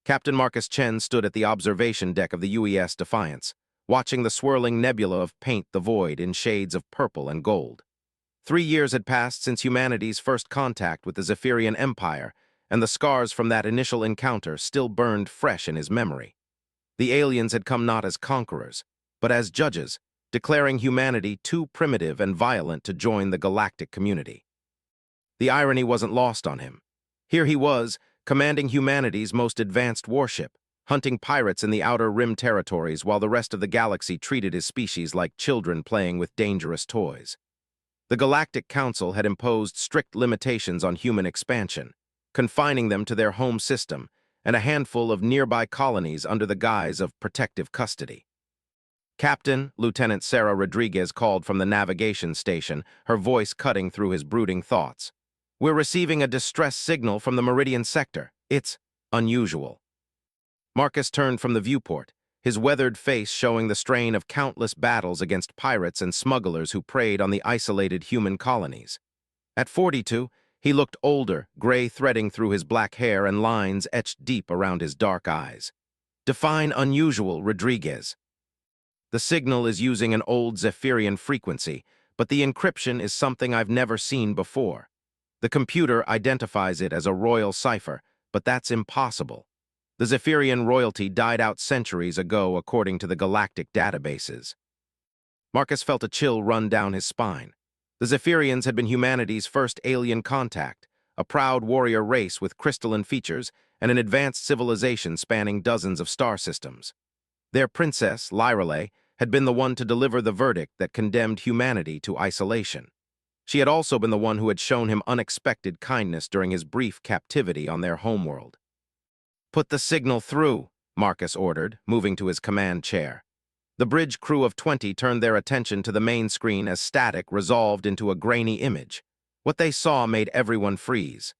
Captain Marcus Chen stood at the observation deck of the UES Defiance, watching the swirling nebula of paint the void in shades of purple and gold. 3 years had passed since humanity's first contact with the Zephyrian Empire, and the scars from that initial encounter still burned fresh in his memory. The aliens had come not as conquerors, but as judges, declaring humanity too primitive and violent to join the galactic community. The irony wasn't lost on him. Here he was, commanding humanity's most advanced warship, hunting pirates in the Outer Rim territories while the rest of the galaxy treated his species like children playing with dangerous toys. The Galactic Council had imposed strict limitations on human expansion, confining them to their home system and a handful of nearby colonies under the guise of protective custody. Captain, Lieutenant Sarah Rodriguez called from the navigation station, her voice cutting through his brooding thoughts. "We're receiving a distress signal from the Meridian sector. It's unusual." Marcus turned from the viewport, his weathered face showing the strain of countless battles against pirates and smugglers who preyed on the isolated human colonies. At 42, he looked older, gray threading through his black hair and lines etched deep around his dark eyes. "Define unusual, Rodriguez." "The signal is using an old Zephyrian frequency, but the encryption is something I've never seen before. The computer identifies it as a royal cipher, but that's impossible. The Zephyrian royalty died out centuries ago according to the galactic databases." Marcus felt a chill run down his spine. The Zephyrians had been humanity's first alien contact, a proud warrior race with crystalline features and an advanced civilization spanning dozens of star systems. Their princess, Lyrale, had been the one to deliver the verdict that condemned humanity to isolation. She had also been the one who had shown him unexpected kindness during his brief captivity on their homeworld. "Put the signal through," Marcus ordered, moving to his command chair. The bridge crew of 20 turned their attention to the main screen as static resolved into a grainy image. What they saw made everyone freeze.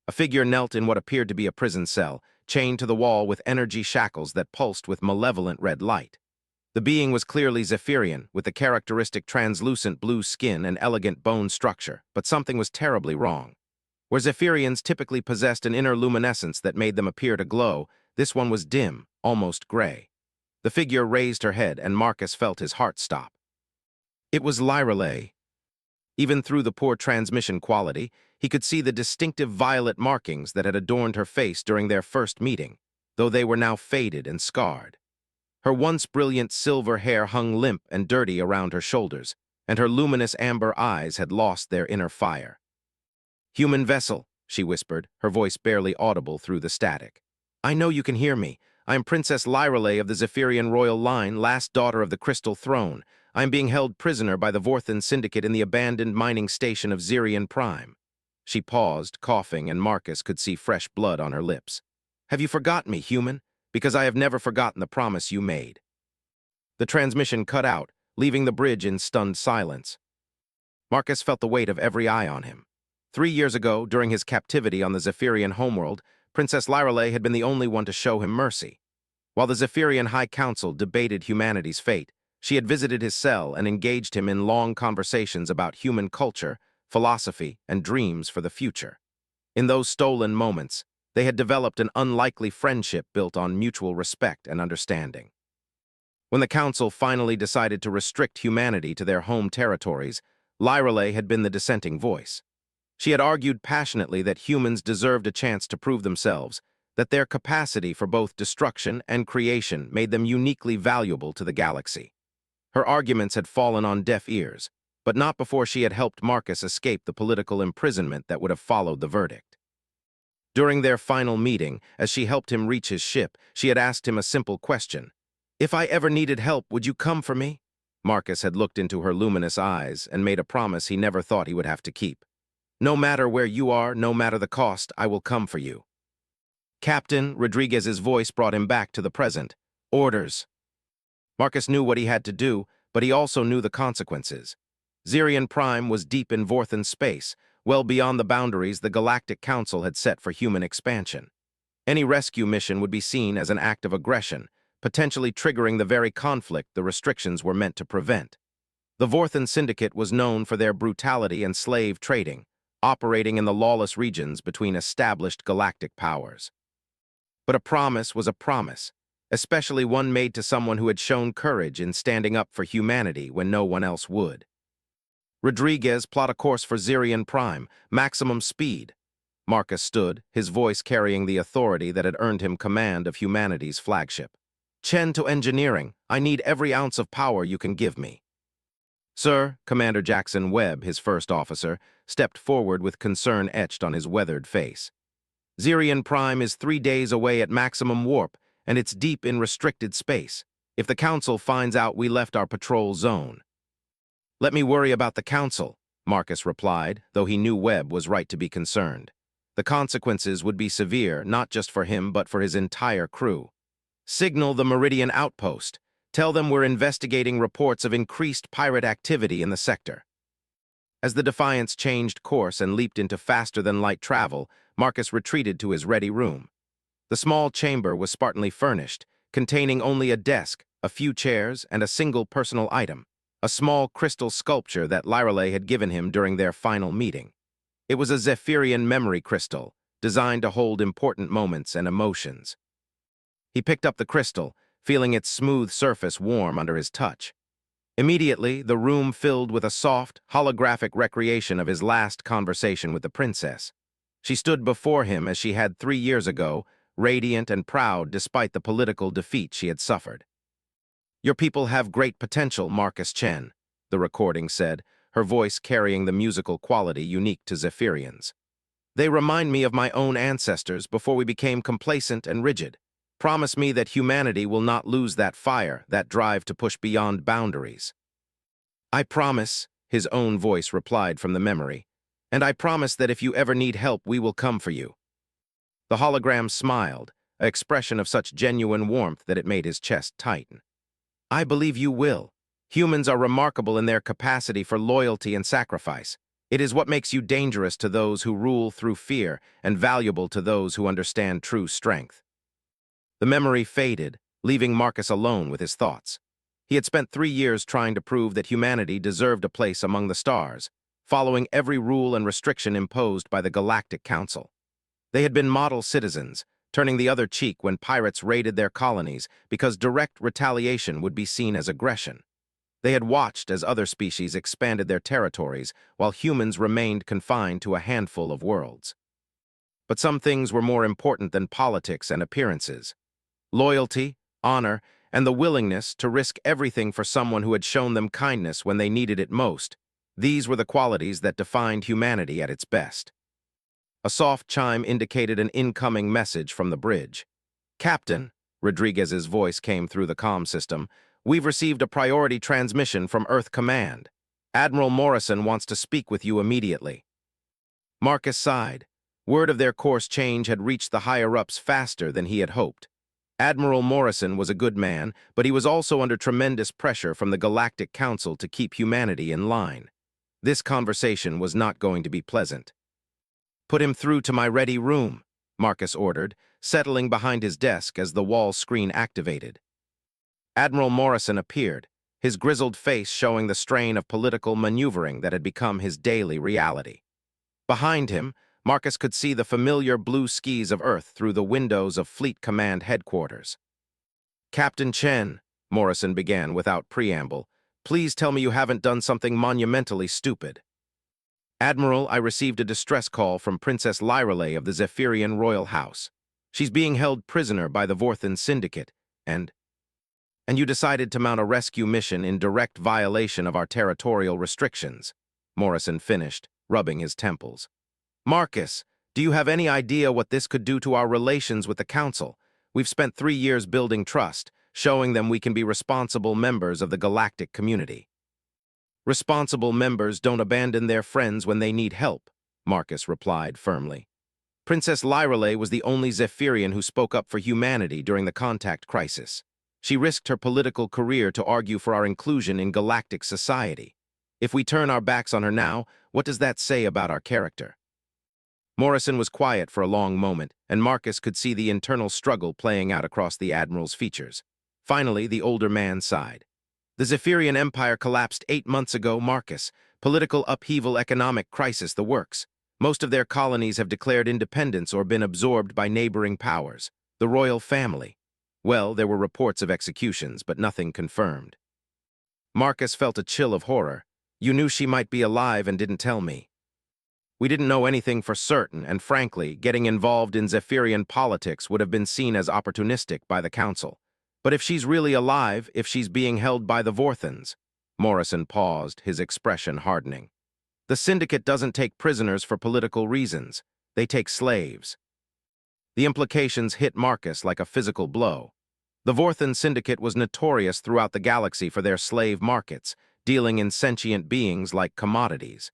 A figure knelt in what appeared to be a prison cell, chained to the wall with energy shackles that pulsed with malevolent red light. The being was clearly Zephyrian, with the characteristic translucent blue skin and elegant bone structure, but something was terribly wrong. Where Zephyrians typically possessed an inner luminescence that made them appear to glow, this one was dim, almost gray. The figure raised her head, and Marcus felt his heart stop. It was Lyrale. Even through the poor transmission quality, he could see the distinctive violet markings that had adorned her face during their first meeting, though they were now faded and scarred. Her once brilliant silver hair hung limp and dirty around her shoulders, and her luminous amber eyes had lost their inner fire. "Human vessel," she whispered, her voice barely audible through the static. "I know you can hear me. I am Princess Lyrale of the Zephyrian royal line, last daughter of the Crystal Throne. I am being held prisoner by the Vorthan Syndicate in the abandoned mining station of Zirian Prime." She paused, coughing, and Marcus could see fresh blood on her lips. "Have you forgotten me, human? Because I have never forgotten the promise you made." The transmission cut out, leaving the bridge in stunned silence. Marcus felt the weight of every eye on him. 3 years ago, during his captivity on the Zephyrian homeworld, Princess Lyrale had been the only one to show him mercy. While the Zephyrian High Council debated humanity's fate, she had visited his cell and engaged him in long conversations about human culture, philosophy, and dreams for the future. In those stolen moments, they had developed an unlikely friendship built on mutual respect and understanding. When the Council finally decided to restrict humanity to their home territories, Lyrale had been the dissenting voice. She had argued passionately that humans deserved a chance to prove themselves, that their capacity for both destruction and creation made them uniquely valuable to the galaxy. Her arguments had fallen on deaf ears, but not before she had helped Marcus escape the political imprisonment that would have followed the verdict. During their final meeting, as she helped him reach his ship, she had asked him a simple question. "If I ever needed help, would you come for me?" Marcus had looked into her luminous eyes and made a promise he never thought he would have to keep. "No matter where you are, no matter the cost, I will come for you." "Captain," Rodriguez's voice brought him back to the present. "Orders." Marcus knew what he had to do, but he also knew the consequences. Zirian Prime was deep in Vorthan space, well beyond the boundaries the Galactic Council had set for human expansion. Any rescue mission would be seen as an act of aggression, potentially triggering the very conflict the restrictions were meant to prevent. The Vorthan Syndicate was known for their brutality and slave trading, operating in the lawless regions between established galactic powers. But a promise was a promise, especially one made to someone who had shown courage in standing up for humanity when no one else would. Rodriguez, plot a course for Zirian Prime, maximum speed. Marcus stood, his voice carrying the authority that had earned him command of humanity's flagship. Chen to engineering, I need every ounce of power you can give me. Sir, Commander Jackson Webb, his first officer, stepped forward with concern etched on his weathered face. Zirian Prime is 3 days away at maximum warp, and it's deep in restricted space. If the Council finds out we left our patrol zone. Let me worry about the Council, Marcus replied, though he knew Webb was right to be concerned. The consequences would be severe, not just for him, but for his entire crew. Signal the Meridian Outpost. Tell them we're investigating reports of increased pirate activity in the sector. As the Defiance changed course and leaped into faster-than-light travel, Marcus retreated to his ready room. The small chamber was spartanly furnished, containing only a desk, a few chairs, and a single personal item, a small crystal sculpture that Lyrale had given him during their final meeting. It was a Zephyrian memory crystal, designed to hold important moments and emotions. He picked up the crystal, feeling its smooth surface warm under his touch. Immediately, the room filled with a soft, holographic recreation of his last conversation with the princess. She stood before him as she had 3 years ago, radiant and proud despite the political defeat she had suffered. Your people have great potential, Marcus Chen, the recording said, her voice carrying the musical quality unique to Zephyrians. They remind me of my own ancestors before we became complacent and rigid. Promise me that humanity will not lose that fire, that drive to push beyond boundaries. I promise, his own voice replied from the memory, and I promise that if you ever need help, we will come for you. The hologram smiled, an expression of such genuine warmth that it made his chest tighten. I believe you will. Humans are remarkable in their capacity for loyalty and sacrifice. It is what makes you dangerous to those who rule through fear and valuable to those who understand true strength. The memory faded, leaving Marcus alone with his thoughts. He had spent 3 years trying to prove that humanity deserved a place among the stars, following every rule and restriction imposed by the Galactic Council. They had been model citizens, turning the other cheek when pirates raided their colonies because direct retaliation would be seen as aggression. They had watched as other species expanded their territories while humans remained confined to a handful of worlds. But some things were more important than politics and appearances. Loyalty, honor, and the willingness to risk everything for someone who had shown them kindness when they needed it most. These were the qualities that defined humanity at its best. A soft chime indicated an incoming message from the bridge. Captain, Rodriguez's voice came through the comm system, we've received a priority transmission from Earth Command. Admiral Morrison wants to speak with you immediately. Marcus sighed. Word of their course change had reached the higher-ups faster than he had hoped. Admiral Morrison was a good man, but he was also under tremendous pressure from the Galactic Council to keep humanity in line. This conversation was not going to be pleasant. Put him through to my ready room, Marcus ordered, settling behind his desk as the wall screen activated. Admiral Morrison appeared, his grizzled face showing the strain of political maneuvering that had become his daily reality. Behind him, Marcus could see the familiar blue skies of Earth through the windows of Fleet Command headquarters. Captain Chen, Morrison began without preamble, please tell me you haven't done something monumentally stupid. Admiral, I received a distress call from Princess Lyrale of the Zephyrian Royal House. She's being held prisoner by the Vorthan Syndicate, and you decided to mount a rescue mission in direct violation of our territorial restrictions, Morrison finished, rubbing his temples. Marcus, do you have any idea what this could do to our relations with the Council? We've spent 3 years building trust, showing them we can be responsible members of the galactic community. Responsible members don't abandon their friends when they need help, Marcus replied firmly. Princess Lyrale was the only Zephyrian who spoke up for humanity during the contact crisis. She risked her political career to argue for our inclusion in galactic society. If we turn our backs on her now, what does that say about our character? Morrison was quiet for a long moment, and Marcus could see the internal struggle playing out across the Admiral's features. Finally, the older man sighed. The Zephyrian Empire collapsed 8 months ago, Marcus. Political upheaval, economic crisis, the works. Most of their colonies have declared independence or been absorbed by neighboring powers. The royal family. Well, there were reports of executions, but nothing confirmed. Marcus felt a chill of horror. You knew she might be alive and didn't tell me. We didn't know anything for certain, and frankly, getting involved in Zephyrian politics would have been seen as opportunistic by the council. But if she's really alive, if she's being held by the Vorthons— Morrison paused, his expression hardening. The syndicate doesn't take prisoners for political reasons. They take slaves. The implications hit Marcus like a physical blow. The Vorthon syndicate was notorious throughout the galaxy for their slave markets, dealing in sentient beings like commodities.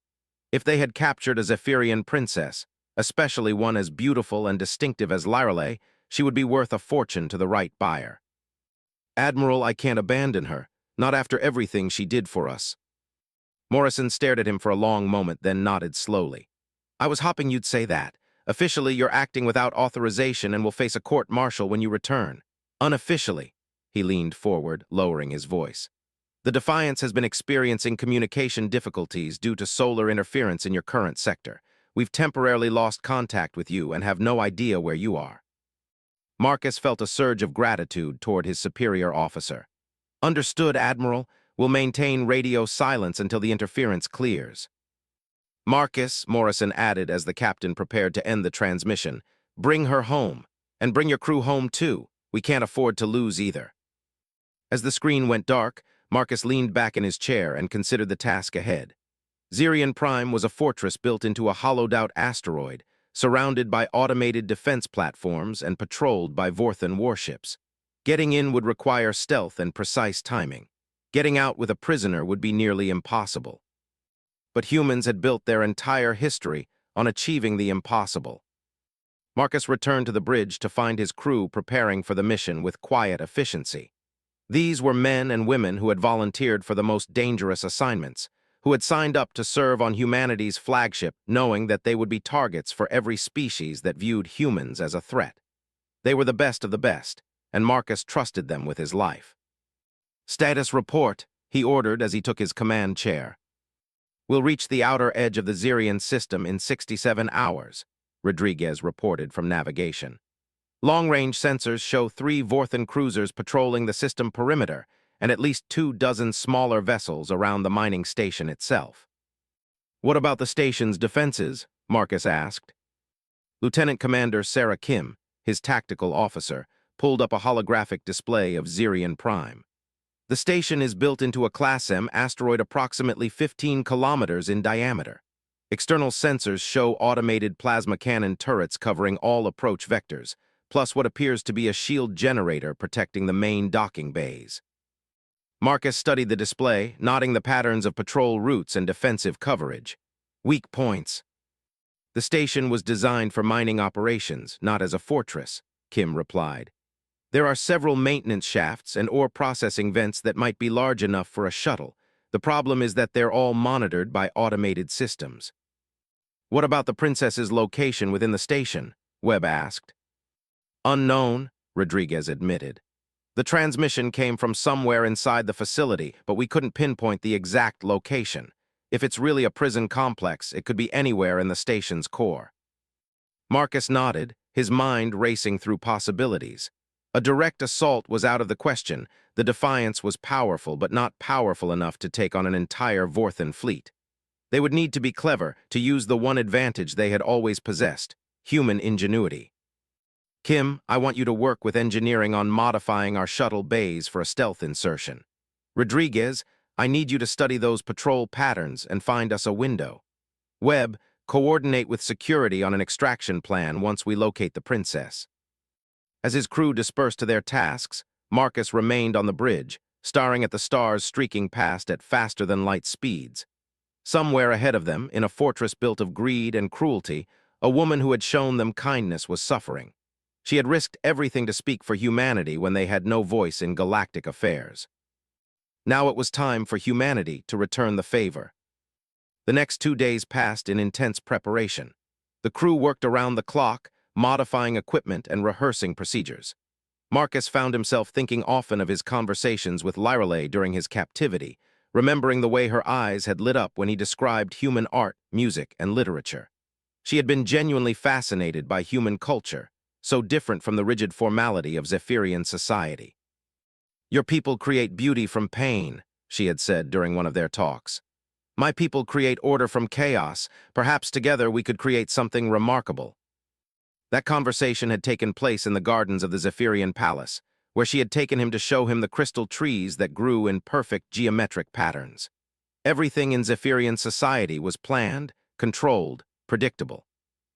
If they had captured a Zephyrian princess, especially one as beautiful and distinctive as Lyrale, she would be worth a fortune to the right buyer. Admiral, I can't abandon her, not after everything she did for us. Morrison stared at him for a long moment, then nodded slowly. I was hoping you'd say that. Officially, you're acting without authorization and will face a court-martial when you return. Unofficially, he leaned forward, lowering his voice. The Defiance has been experiencing communication difficulties due to solar interference in your current sector. We've temporarily lost contact with you and have no idea where you are. Marcus felt a surge of gratitude toward his superior officer. Understood, Admiral. We'll maintain radio silence until the interference clears. Marcus, Morrison added as the captain prepared to end the transmission, bring her home. And bring your crew home too. We can't afford to lose either. As the screen went dark, Marcus leaned back in his chair and considered the task ahead. Zirian Prime was a fortress built into a hollowed-out asteroid, surrounded by automated defense platforms and patrolled by Vorthon warships. Getting in would require stealth and precise timing. Getting out with a prisoner would be nearly impossible. But humans had built their entire history on achieving the impossible. Marcus returned to the bridge to find his crew preparing for the mission with quiet efficiency. These were men and women who had volunteered for the most dangerous assignments, who had signed up to serve on humanity's flagship, knowing that they would be targets for every species that viewed humans as a threat. They were the best of the best, and Marcus trusted them with his life. Status report, he ordered as he took his command chair. We'll reach the outer edge of the Zirian system in 67 hours, Rodriguez reported from navigation. Long-range sensors show 3 Vorthon cruisers patrolling the system perimeter and at least 24 smaller vessels around the mining station itself. What about the station's defenses? Marcus asked. Lieutenant Commander Sarah Kim, his tactical officer, pulled up a holographic display of Zirian Prime. The station is built into a Class M asteroid approximately 15 kilometers in diameter. External sensors show automated plasma cannon turrets covering all approach vectors, plus what appears to be a shield generator protecting the main docking bays. Marcus studied the display, noting the patterns of patrol routes and defensive coverage. Weak points. The station was designed for mining operations, not as a fortress, Kim replied. There are several maintenance shafts and ore processing vents that might be large enough for a shuttle. The problem is that they're all monitored by automated systems. What about the princess's location within the station? Webb asked. Unknown, Rodriguez admitted. The transmission came from somewhere inside the facility, but we couldn't pinpoint the exact location. If it's really a prison complex, it could be anywhere in the station's core. Marcus nodded, his mind racing through possibilities. A direct assault was out of the question. The Defiance was powerful, but not powerful enough to take on an entire Vorthon fleet. They would need to be clever to use the one advantage they had always possessed, human ingenuity. Kim, I want you to work with engineering on modifying our shuttle bays for a stealth insertion. Rodriguez, I need you to study those patrol patterns and find us a window. Webb, coordinate with security on an extraction plan once we locate the princess. As his crew dispersed to their tasks, Marcus remained on the bridge, staring at the stars streaking past at faster-than-light speeds. Somewhere ahead of them, in a fortress built of greed and cruelty, a woman who had shown them kindness was suffering. She had risked everything to speak for humanity when they had no voice in galactic affairs. Now it was time for humanity to return the favor. The next 2 days passed in intense preparation. The crew worked around the clock, modifying equipment and rehearsing procedures. Marcus found himself thinking often of his conversations with Lyrale during his captivity, remembering the way her eyes had lit up when he described human art, music, and literature. She had been genuinely fascinated by human culture, so different from the rigid formality of Zephyrian society. "Your people create beauty from pain," she had said during one of their talks. "My people create order from chaos. Perhaps together we could create something remarkable." That conversation had taken place in the gardens of the Zephyrian palace, where she had taken him to show him the crystal trees that grew in perfect geometric patterns. Everything in Zephyrian society was planned, controlled, predictable.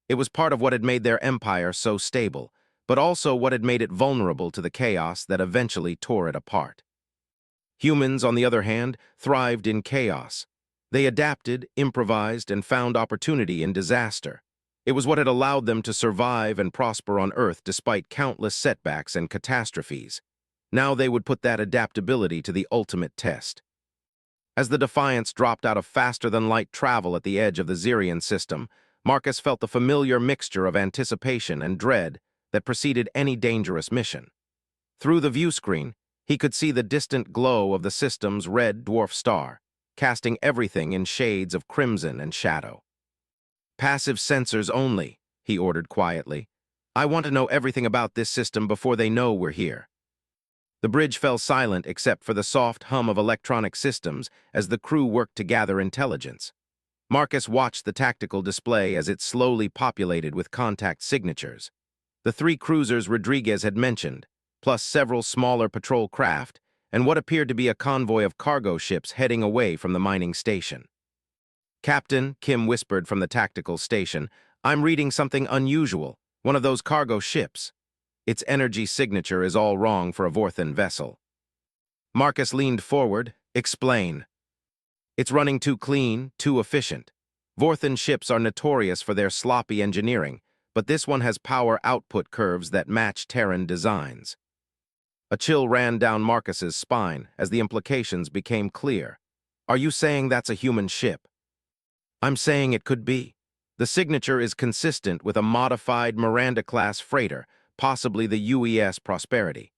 It was part of what had made their empire so stable, but also what had made it vulnerable to the chaos that eventually tore it apart. Humans, on the other hand, thrived in chaos. They adapted, improvised, and found opportunity in disaster. It was what had allowed them to survive and prosper on Earth despite countless setbacks and catastrophes. Now they would put that adaptability to the ultimate test. As the Defiance dropped out of faster-than-light travel at the edge of the Zirian system, Marcus felt the familiar mixture of anticipation and dread that preceded any dangerous mission. Through the viewscreen, he could see the distant glow of the system's red dwarf star, casting everything in shades of crimson and shadow. "Passive sensors only," he ordered quietly. "I want to know everything about this system before they know we're here." The bridge fell silent except for the soft hum of electronic systems as the crew worked to gather intelligence. Marcus watched the tactical display as it slowly populated with contact signatures. The 3 cruisers Rodriguez had mentioned, plus several smaller patrol craft, and what appeared to be a convoy of cargo ships heading away from the mining station. "Captain," Kim whispered from the tactical station, "I'm reading something unusual, one of those cargo ships. Its energy signature is all wrong for a Vorthan vessel." Marcus leaned forward. "Explain." "It's running too clean, too efficient. Vorthan ships are notorious for their sloppy engineering, but this one has power output curves that match Terran designs." A chill ran down Marcus's spine as the implications became clear. "Are you saying that's a human ship?" "I'm saying it could be. The signature is consistent with a modified Miranda-class freighter, possibly the UES Prosperity.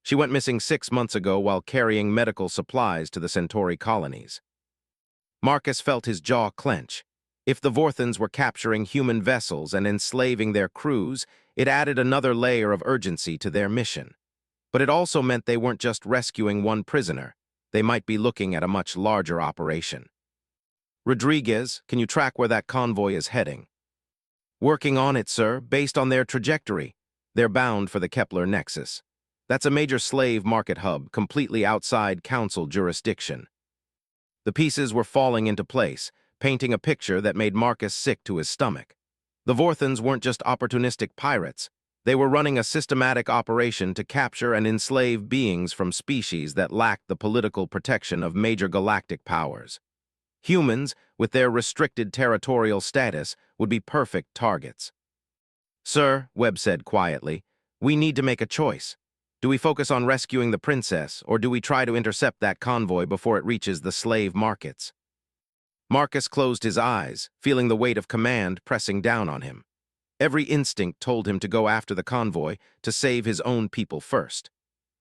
She went missing 6 months ago while carrying medical supplies to the Centauri colonies." Marcus felt his jaw clench. If the Vorthans were capturing human vessels and enslaving their crews, it added another layer of urgency to their mission. But it also meant they weren't just rescuing one prisoner. They might be looking at a much larger operation. "Rodriguez, can you track where that convoy is heading?" "Working on it, sir, based on their trajectory. They're bound for the Kepler Nexus. That's a major slave market hub, completely outside Council jurisdiction." The pieces were falling into place, painting a picture that made Marcus sick to his stomach. The Vorthans weren't just opportunistic pirates. They were running a systematic operation to capture and enslave beings from species that lacked the political protection of major galactic powers. Humans, with their restricted territorial status, would be perfect targets. "Sir," Webb said quietly, "we need to make a choice. Do we focus on rescuing the princess, or do we try to intercept that convoy before it reaches the slave markets?" Marcus closed his eyes, feeling the weight of command pressing down on him. Every instinct told him to go after the convoy, to save his own people first.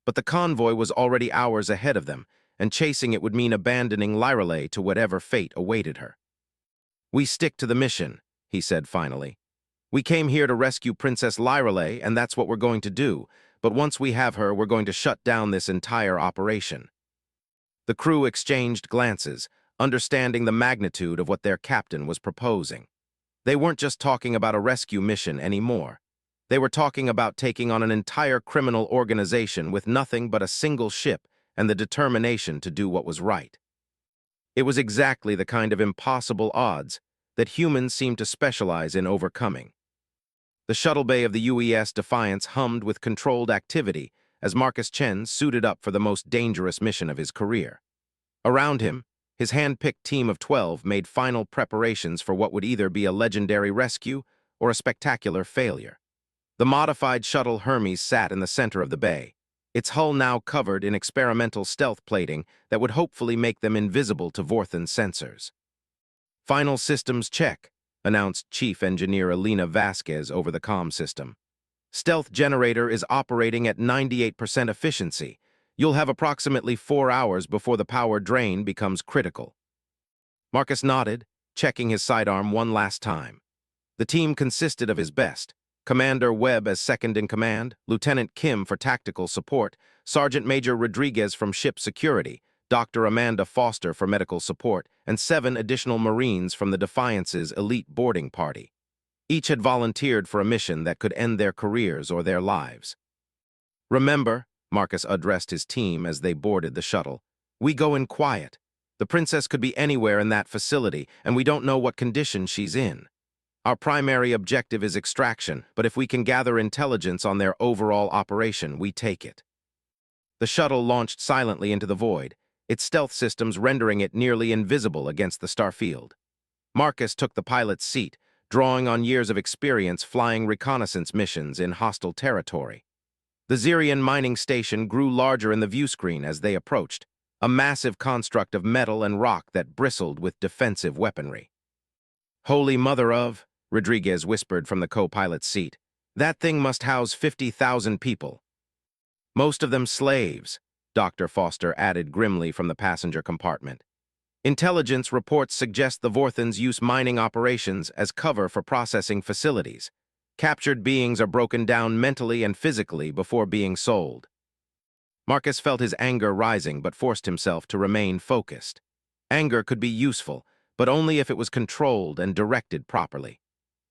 But the convoy was already hours ahead of them, and chasing it would mean abandoning Lyrelay to whatever fate awaited her. "We stick to the mission," he said finally. "We came here to rescue Princess Lyrelay, and that's what we're going to do, but once we have her, we're going to shut down this entire operation." The crew exchanged glances, understanding the magnitude of what their captain was proposing. They weren't just talking about a rescue mission anymore. They were talking about taking on an entire criminal organization with nothing but a single ship and the determination to do what was right. It was exactly the kind of impossible odds that humans seem to specialize in overcoming. The shuttle bay of the UES Defiance hummed with controlled activity as Marcus Chen suited up for the most dangerous mission of his career. Around him, his hand-picked team of 12 made final preparations for what would either be a legendary rescue or a spectacular failure. The modified shuttle Hermes sat in the center of the bay, its hull now covered in experimental stealth plating that would hopefully make them invisible to Vorthan sensors. "Final systems check," announced Chief Engineer Elena Vasquez over the comm system. "Stealth generator is operating at 98% efficiency. You'll have approximately 4 hours before the power drain becomes critical." Marcus nodded, checking his sidearm one last time. The team consisted of his best, Commander Webb as second-in-command, Lieutenant Kim for tactical support, Sergeant Major Rodriguez from ship security, Dr. Amanda Foster for medical support, and 7 additional Marines from the Defiance's elite boarding party. Each had volunteered for a mission that could end their careers or their lives. "Remember," Marcus addressed his team as they boarded the shuttle, "we go in quiet. The princess could be anywhere in that facility, and we don't know what condition she's in. Our primary objective is extraction, but if we can gather intelligence on their overall operation, we take it." The shuttle launched silently into the void, its stealth systems rendering it nearly invisible against the starfield. Marcus took the pilot's seat, drawing on years of experience flying reconnaissance missions in hostile territory. The Zirian mining station grew larger in the viewscreen as they approached, a massive construct of metal and rock that bristled with defensive weaponry. "Holy Mother of," Rodriguez whispered from the co-pilot's seat, "that thing must house 50,000 people." "Most of them slaves," Dr. Foster added grimly from the passenger compartment. "Intelligence reports suggest the Vorthans use mining operations as cover for processing facilities. Captured beings are broken down mentally and physically before being sold." Marcus felt his anger rising but forced himself to remain focused. Anger could be useful, but only if it was controlled and directed properly.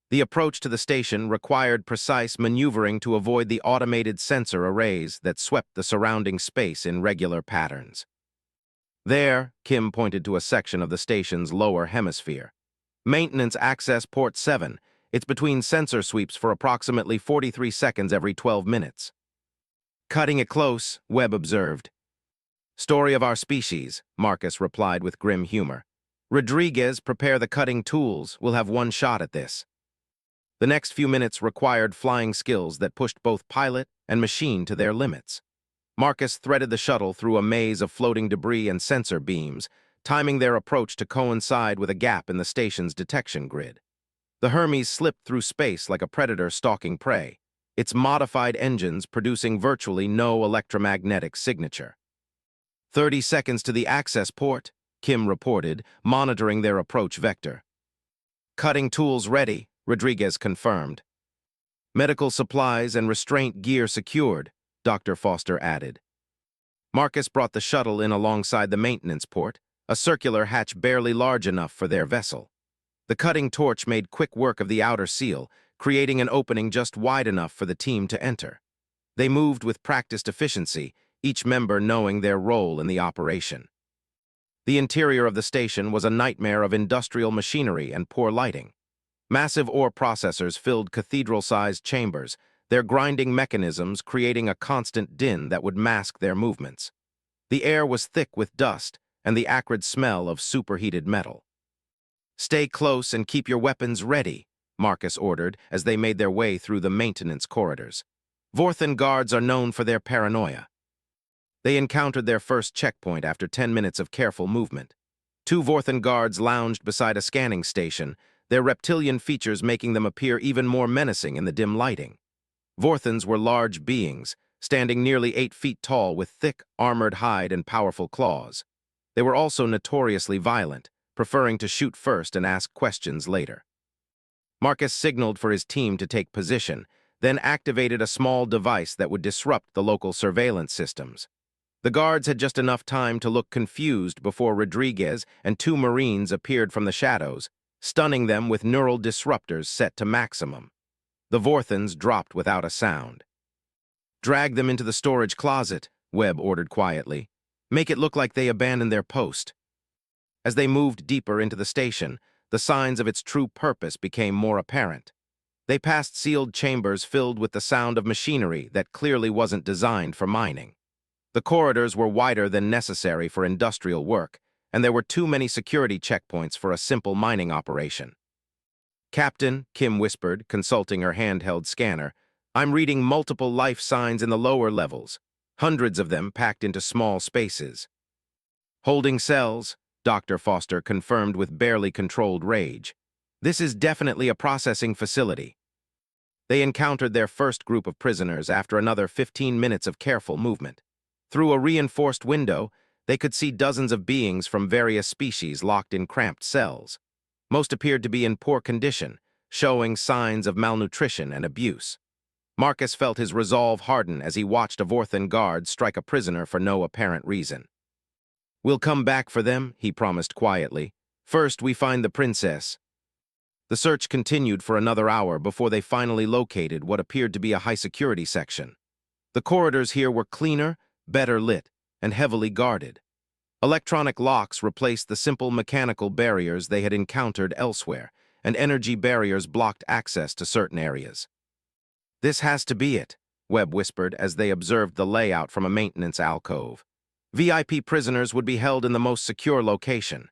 The approach to the station required precise maneuvering to avoid the automated sensor arrays that swept the surrounding space in regular patterns. "There," Kim pointed to a section of the station's lower hemisphere. "Maintenance access port 7. It's between sensor sweeps for approximately 43 seconds every 12 minutes. "Cutting it close," Webb observed. "Story of our species," Marcus replied with grim humor. "Rodriguez, prepare the cutting tools. We'll have one shot at this." The next few minutes required flying skills that pushed both pilot and machine to their limits. Marcus threaded the shuttle through a maze of floating debris and sensor beams, timing their approach to coincide with a gap in the station's detection grid. The Hermes slipped through space like a predator stalking prey, its modified engines producing virtually no electromagnetic signature. 30 seconds to the access port," Kim reported, monitoring their approach vector. "Cutting tools ready," Rodriguez confirmed. "Medical supplies and restraint gear secured," Dr. Foster added. Marcus brought the shuttle in alongside the maintenance port, a circular hatch barely large enough for their vessel. The cutting torch made quick work of the outer seal, creating an opening just wide enough for the team to enter. They moved with practiced efficiency, each member knowing their role in the operation. The interior of the station was a nightmare of industrial machinery and poor lighting. Massive ore processors filled cathedral-sized chambers, their grinding mechanisms creating a constant din that would mask their movements. The air was thick with dust and the acrid smell of superheated metal. "Stay close and keep your weapons ready," Marcus ordered as they made their way through the maintenance corridors. Vorthan guards are known for their paranoia. They encountered their first checkpoint after 10 minutes of careful movement. 2 Vorthan guards lounged beside a scanning station, their reptilian features making them appear even more menacing in the dim lighting. Vorthans were large beings, standing nearly 8 feet tall with thick, armored hide and powerful claws. They were also notoriously violent, preferring to shoot first and ask questions later. Marcus signaled for his team to take position, then activated a small device that would disrupt the local surveillance systems. The guards had just enough time to look confused before Rodriguez and 2 Marines appeared from the shadows, stunning them with neural disruptors set to maximum. The Vorthans dropped without a sound. "Drag them into the storage closet," Webb ordered quietly. "Make it look like they abandoned their post." As they moved deeper into the station, the signs of its true purpose became more apparent. They passed sealed chambers filled with the sound of machinery that clearly wasn't designed for mining. The corridors were wider than necessary for industrial work, and there were too many security checkpoints for a simple mining operation. "Captain," Kim whispered, consulting her handheld scanner, "I'm reading multiple life signs in the lower levels, hundreds of them packed into small spaces." "Holding cells," Dr. Foster confirmed with barely controlled rage. "This is definitely a processing facility." They encountered their first group of prisoners after another 15 minutes of careful movement. Through a reinforced window, they could see dozens of beings from various species locked in cramped cells. Most appeared to be in poor condition, showing signs of malnutrition and abuse. Marcus felt his resolve harden as he watched a Vorthan guard strike a prisoner for no apparent reason. "We'll come back for them," he promised quietly. "First, we find the princess." The search continued for another hour before they finally located what appeared to be a high-security section. The corridors here were cleaner, better lit, and heavily guarded. Electronic locks replaced the simple mechanical barriers they had encountered elsewhere, and energy barriers blocked access to certain areas. "This has to be it," Webb whispered as they observed the layout from a maintenance alcove. "VIP prisoners would be held in the most secure location."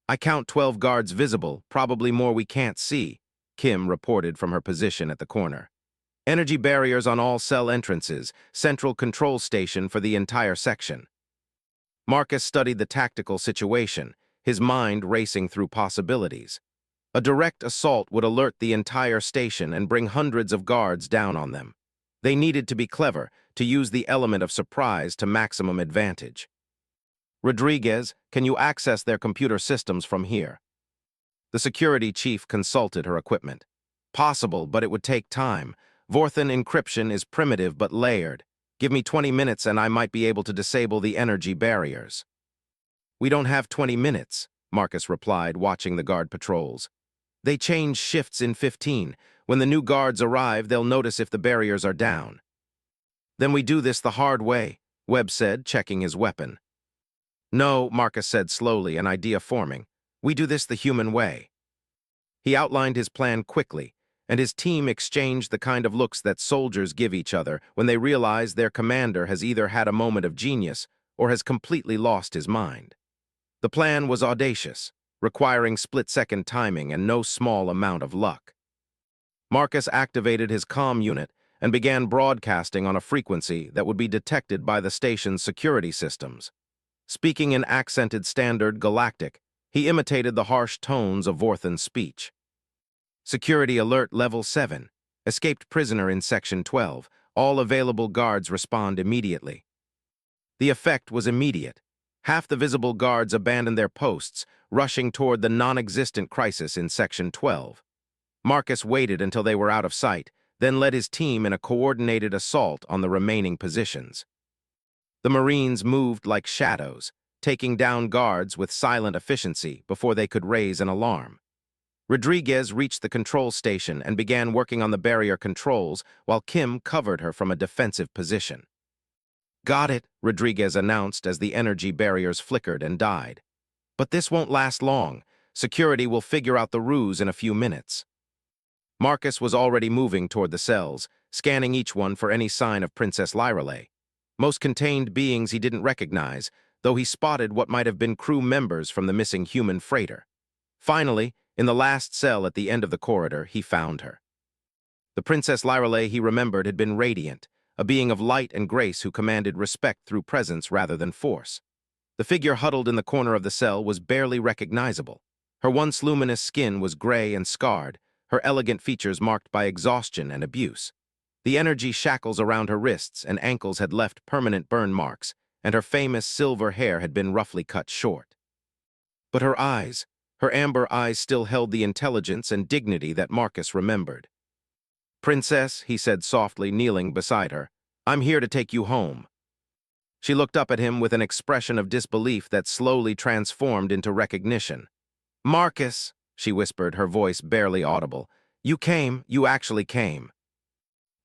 "I count 12 guards visible, probably more we can't see," Kim reported from her position at the corner. "Energy barriers on all cell entrances, central control station for the entire section." Marcus studied the tactical situation, his mind racing through possibilities. A direct assault would alert the entire station and bring hundreds of guards down on them. They needed to be clever, to use the element of surprise to maximum advantage. "Rodriguez, can you access their computer systems from here?" The security chief consulted her equipment. "Possible, but it would take time. Vorthan encryption is primitive but layered. Give me 20 minutes and I might be able to disable the energy barriers." "We don't have 20 minutes," Marcus replied, watching the guard patrols. "They change shifts in 15. When the new guards arrive, they'll notice if the barriers are down." "Then we do this the hard way," Webb said, checking his weapon. "No," Marcus said slowly, an idea forming. "We do this the human way." He outlined his plan quickly, and his team exchanged the kind of looks that soldiers give each other when they realize their commander has either had a moment of genius or has completely lost his mind. The plan was audacious, requiring split-second timing and no small amount of luck. Marcus activated his comm unit and began broadcasting on a frequency that would be detected by the station's security systems. Speaking in accented standard Galactic, he imitated the harsh tones of Vorthan's speech. "Security alert level 7. Escaped prisoner in section 12. All available guards respond immediately." The effect was immediate. Half the visible guards abandoned their posts, rushing toward the non-existent crisis in section 12. Marcus waited until they were out of sight, then led his team in a coordinated assault on the remaining positions. The Marines moved like shadows, taking down guards with silent efficiency before they could raise an alarm. Rodriguez reached the control station and began working on the barrier controls while Kim covered her from a defensive position. "Got it," Rodriguez announced as the energy barriers flickered and died. "But this won't last long. Security will figure out the ruse in a few minutes." Marcus was already moving toward the cells, scanning each one for any sign of Princess Lyrelay. Most contained beings he didn't recognize, though he spotted what might have been crew members from the missing human freighter. Finally, in the last cell at the end of the corridor, he found her. The Princess Lyrelay he remembered had been radiant, a being of light and grace who commanded respect through presence rather than force. The figure huddled in the corner of the cell was barely recognizable. Her once luminous skin was gray and scarred, her elegant features marked by exhaustion and abuse. The energy shackles around her wrists and ankles had left permanent burn marks, and her famous silver hair had been roughly cut short. But her amber eyes still held the intelligence and dignity that Marcus remembered. "Princess," he said softly, kneeling beside her, "I'm here to take you home." She looked up at him with an expression of disbelief that slowly transformed into recognition. "Marcus," she whispered, her voice barely audible, you actually came."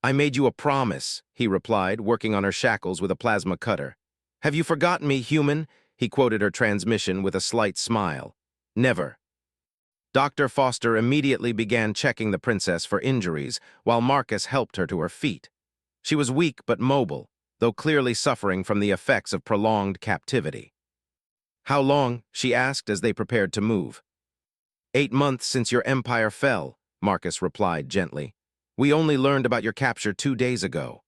"I made you a promise," he replied, working on her shackles with a plasma cutter. "Have you forgotten me, human?" He quoted her transmission with a slight smile. "Never." Dr. Foster immediately began checking the princess for injuries, while Marcus helped her to her feet. She was weak but mobile, though clearly suffering from the effects of prolonged captivity. "How long?" she asked as they prepared to move. 8 months since your empire fell," Marcus replied gently. "We only learned about your capture 2 days ago."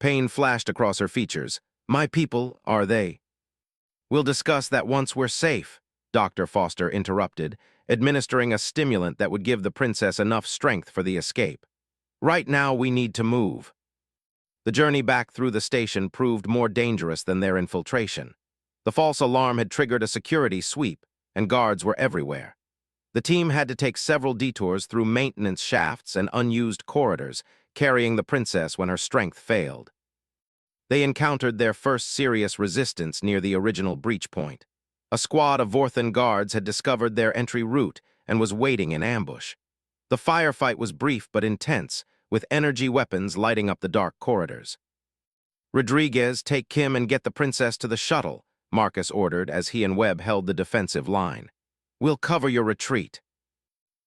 Pain flashed across her features. "My people, are they?" "We'll discuss that once we're safe," Dr. Foster interrupted, administering a stimulant that would give the princess enough strength for the escape. "Right now, we need to move." The journey back through the station proved more dangerous than their infiltration. The false alarm had triggered a security sweep, and guards were everywhere. The team had to take several detours through maintenance shafts and unused corridors, carrying the princess when her strength failed. They encountered their first serious resistance near the original breach point. A squad of Vorthan guards had discovered their entry route and was waiting in ambush. The firefight was brief but intense, with energy weapons lighting up the dark corridors. "Rodriguez, take Kim and get the princess to the shuttle," Marcus ordered as he and Webb held the defensive line. "We'll cover your retreat."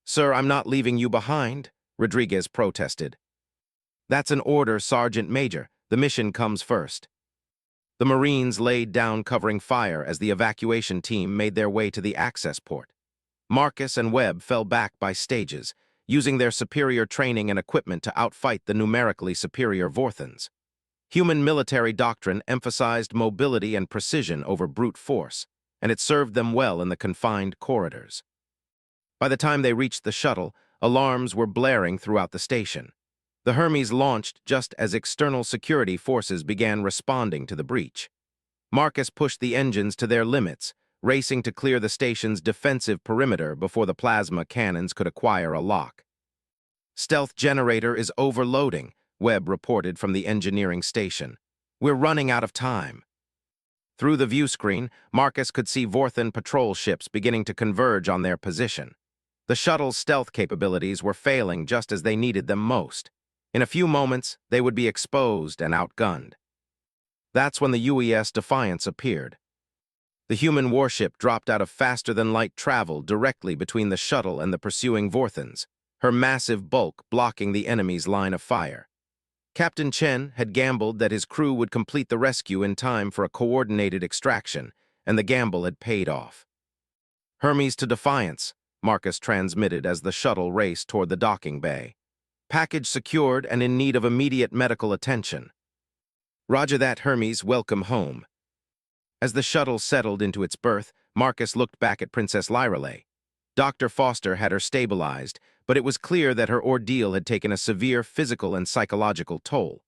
"Sir, I'm not leaving you behind," Rodriguez protested. "That's an order, Sergeant Major. The mission comes first." The Marines laid down covering fire as the evacuation team made their way to the access port. Marcus and Webb fell back by stages, using their superior training and equipment to outfight the numerically superior Vorthans. Human military doctrine emphasized mobility and precision over brute force, and it served them well in the confined corridors. By the time they reached the shuttle, alarms were blaring throughout the station. The Hermes launched just as external security forces began responding to the breach. Marcus pushed the engines to their limits, racing to clear the station's defensive perimeter before the plasma cannons could acquire a lock. "Stealth generator is overloading," Webb reported from the engineering station. "We're running out of time." Through the view screen, Marcus could see Vorthan patrol ships beginning to converge on their position. The shuttle's stealth capabilities were failing just as they needed them most. In a few moments, they would be exposed and outgunned. That's when the UES Defiance appeared. The human warship dropped out of faster-than-light travel directly between the shuttle and the pursuing Vorthans, her massive bulk blocking the enemy's line of fire. Captain Chen had gambled that his crew would complete the rescue in time for a coordinated extraction, and the gamble had paid off. "Hermes to Defiance," Marcus transmitted as the shuttle raced toward the docking bay. "Package secured and in need of immediate medical attention." "Roger that, Hermes. Welcome home." As the shuttle settled into its berth, Marcus looked back at Princess Lyreley. Dr. Foster had her stabilized, but it was clear that her ordeal had taken a severe physical and psychological toll.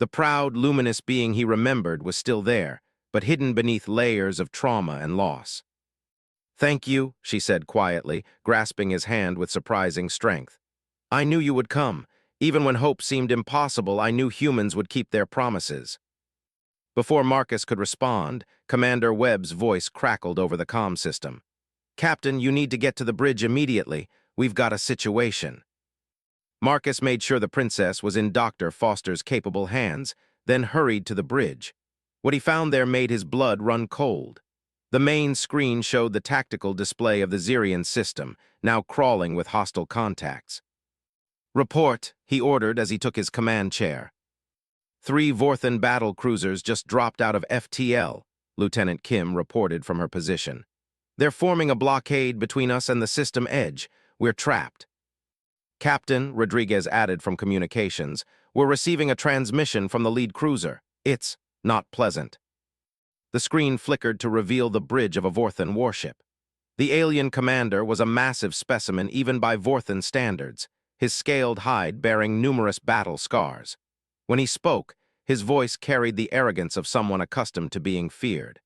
The proud, luminous being he remembered was still there, but hidden beneath layers of trauma and loss. "Thank you," she said quietly, grasping his hand with surprising strength. "I knew you would come. Even when hope seemed impossible, I knew humans would keep their promises." Before Marcus could respond, Commander Webb's voice crackled over the comm system. "Captain, you need to get to the bridge immediately. We've got a situation." Marcus made sure the princess was in Dr. Foster's capable hands, then hurried to the bridge. What he found there made his blood run cold. The main screen showed the tactical display of the Xerian system, now crawling with hostile contacts. "Report," he ordered as he took his command chair. "3 Vorthan battle cruisers just dropped out of FTL," Lieutenant Kim reported from her position. "They're forming a blockade between us and the system edge. We're trapped." "Captain," Rodriguez added from communications, "we're receiving a transmission from the lead cruiser. It's not pleasant." The screen flickered to reveal the bridge of a Vorthan warship. The alien commander was a massive specimen even by Vorthan standards, his scaled hide bearing numerous battle scars. When he spoke, his voice carried the arrogance of someone accustomed to being feared.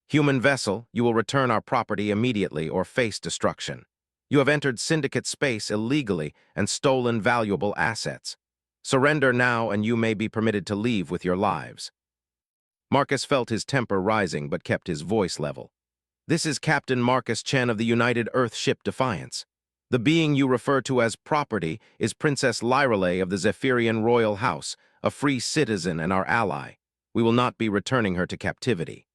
"Human vessel, you will return our property immediately or face destruction. You have entered Syndicate space illegally and stolen valuable assets. Surrender now and you may be permitted to leave with your lives." Marcus felt his temper rising but kept his voice level. "This is Captain Marcus Chen of the United Earth ship Defiance. The being you refer to as property is Princess Lyreley of the Zephyrian Royal House, a free citizen and our ally. We will not be returning her to captivity."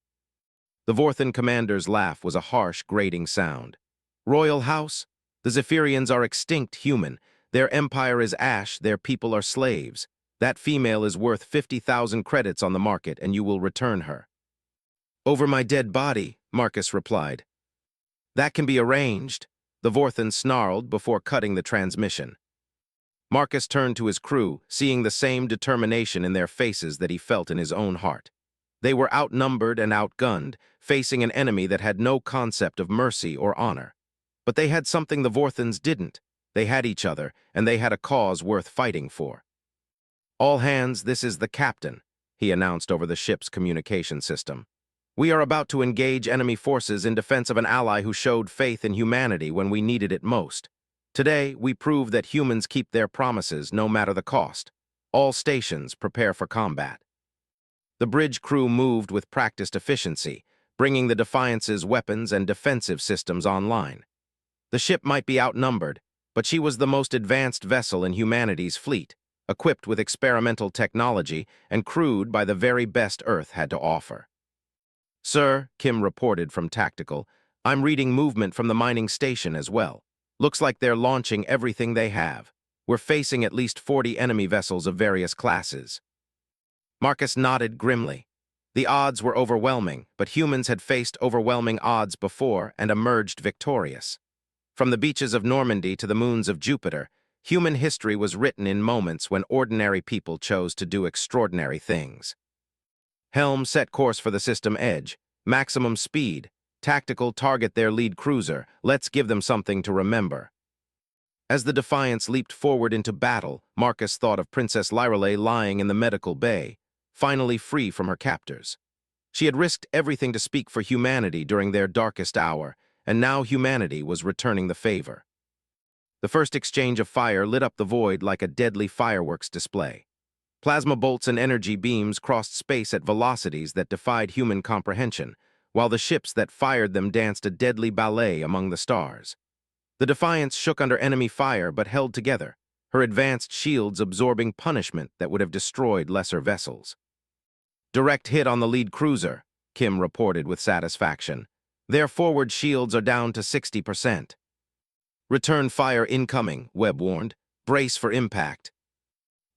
The Vorthan commander's laugh was a harsh, grating sound. "Royal House? The Zephyrians are extinct human. Their empire is ash, their people are slaves. That female is worth 50,000 credits on the market, and you will return her." "Over my dead body," Marcus replied. "That can be arranged," the Vorthan snarled before cutting the transmission. Marcus turned to his crew, seeing the same determination in their faces that he felt in his own heart. They were outnumbered and outgunned, facing an enemy that had no concept of mercy or honor. But they had something the Vorthans didn't. They had each other, and they had a cause worth fighting for. "All hands, this is the captain," he announced over the ship's communication system. We are about to engage enemy forces in defense of an ally who showed faith in humanity when we needed it most. Today, we prove that humans keep their promises no matter the cost. All stations prepare for combat. The bridge crew moved with practiced efficiency, bringing the Defiance's weapons and defensive systems online. The ship might be outnumbered, but she was the most advanced vessel in humanity's fleet, equipped with experimental technology and crewed by the very best Earth had to offer. "Sir," Kim reported from Tactical, "I'm reading movement from the mining station as well. Looks like they're launching everything they have. We're facing at least 40 enemy vessels of various classes." Marcus nodded grimly. The odds were overwhelming, but humans had faced overwhelming odds before and emerged victorious. From the beaches of Normandy to the moons of Jupiter, human history was written in moments when ordinary people chose to do extraordinary things. Helm set course for the system edge. Maximum speed. Tactical target their lead cruiser. Let's give them something to remember. As the Defiance leaped forward into battle, Marcus thought of Princess Lyreley lying in the medical bay, finally free from her captors. She had risked everything to speak for humanity during their darkest hour, and now humanity was returning the favor. The first exchange of fire lit up the void like a deadly fireworks display. Plasma bolts and energy beams crossed space at velocities that defied human comprehension, while the ships that fired them danced a deadly ballet among the stars. The Defiance shook under enemy fire but held together, her advanced shields absorbing punishment that would have destroyed lesser vessels. "Direct hit on the lead cruiser," Kim reported with satisfaction. "Their forward shields are down to 60%. "Return fire incoming," Webb warned. "Brace for impact."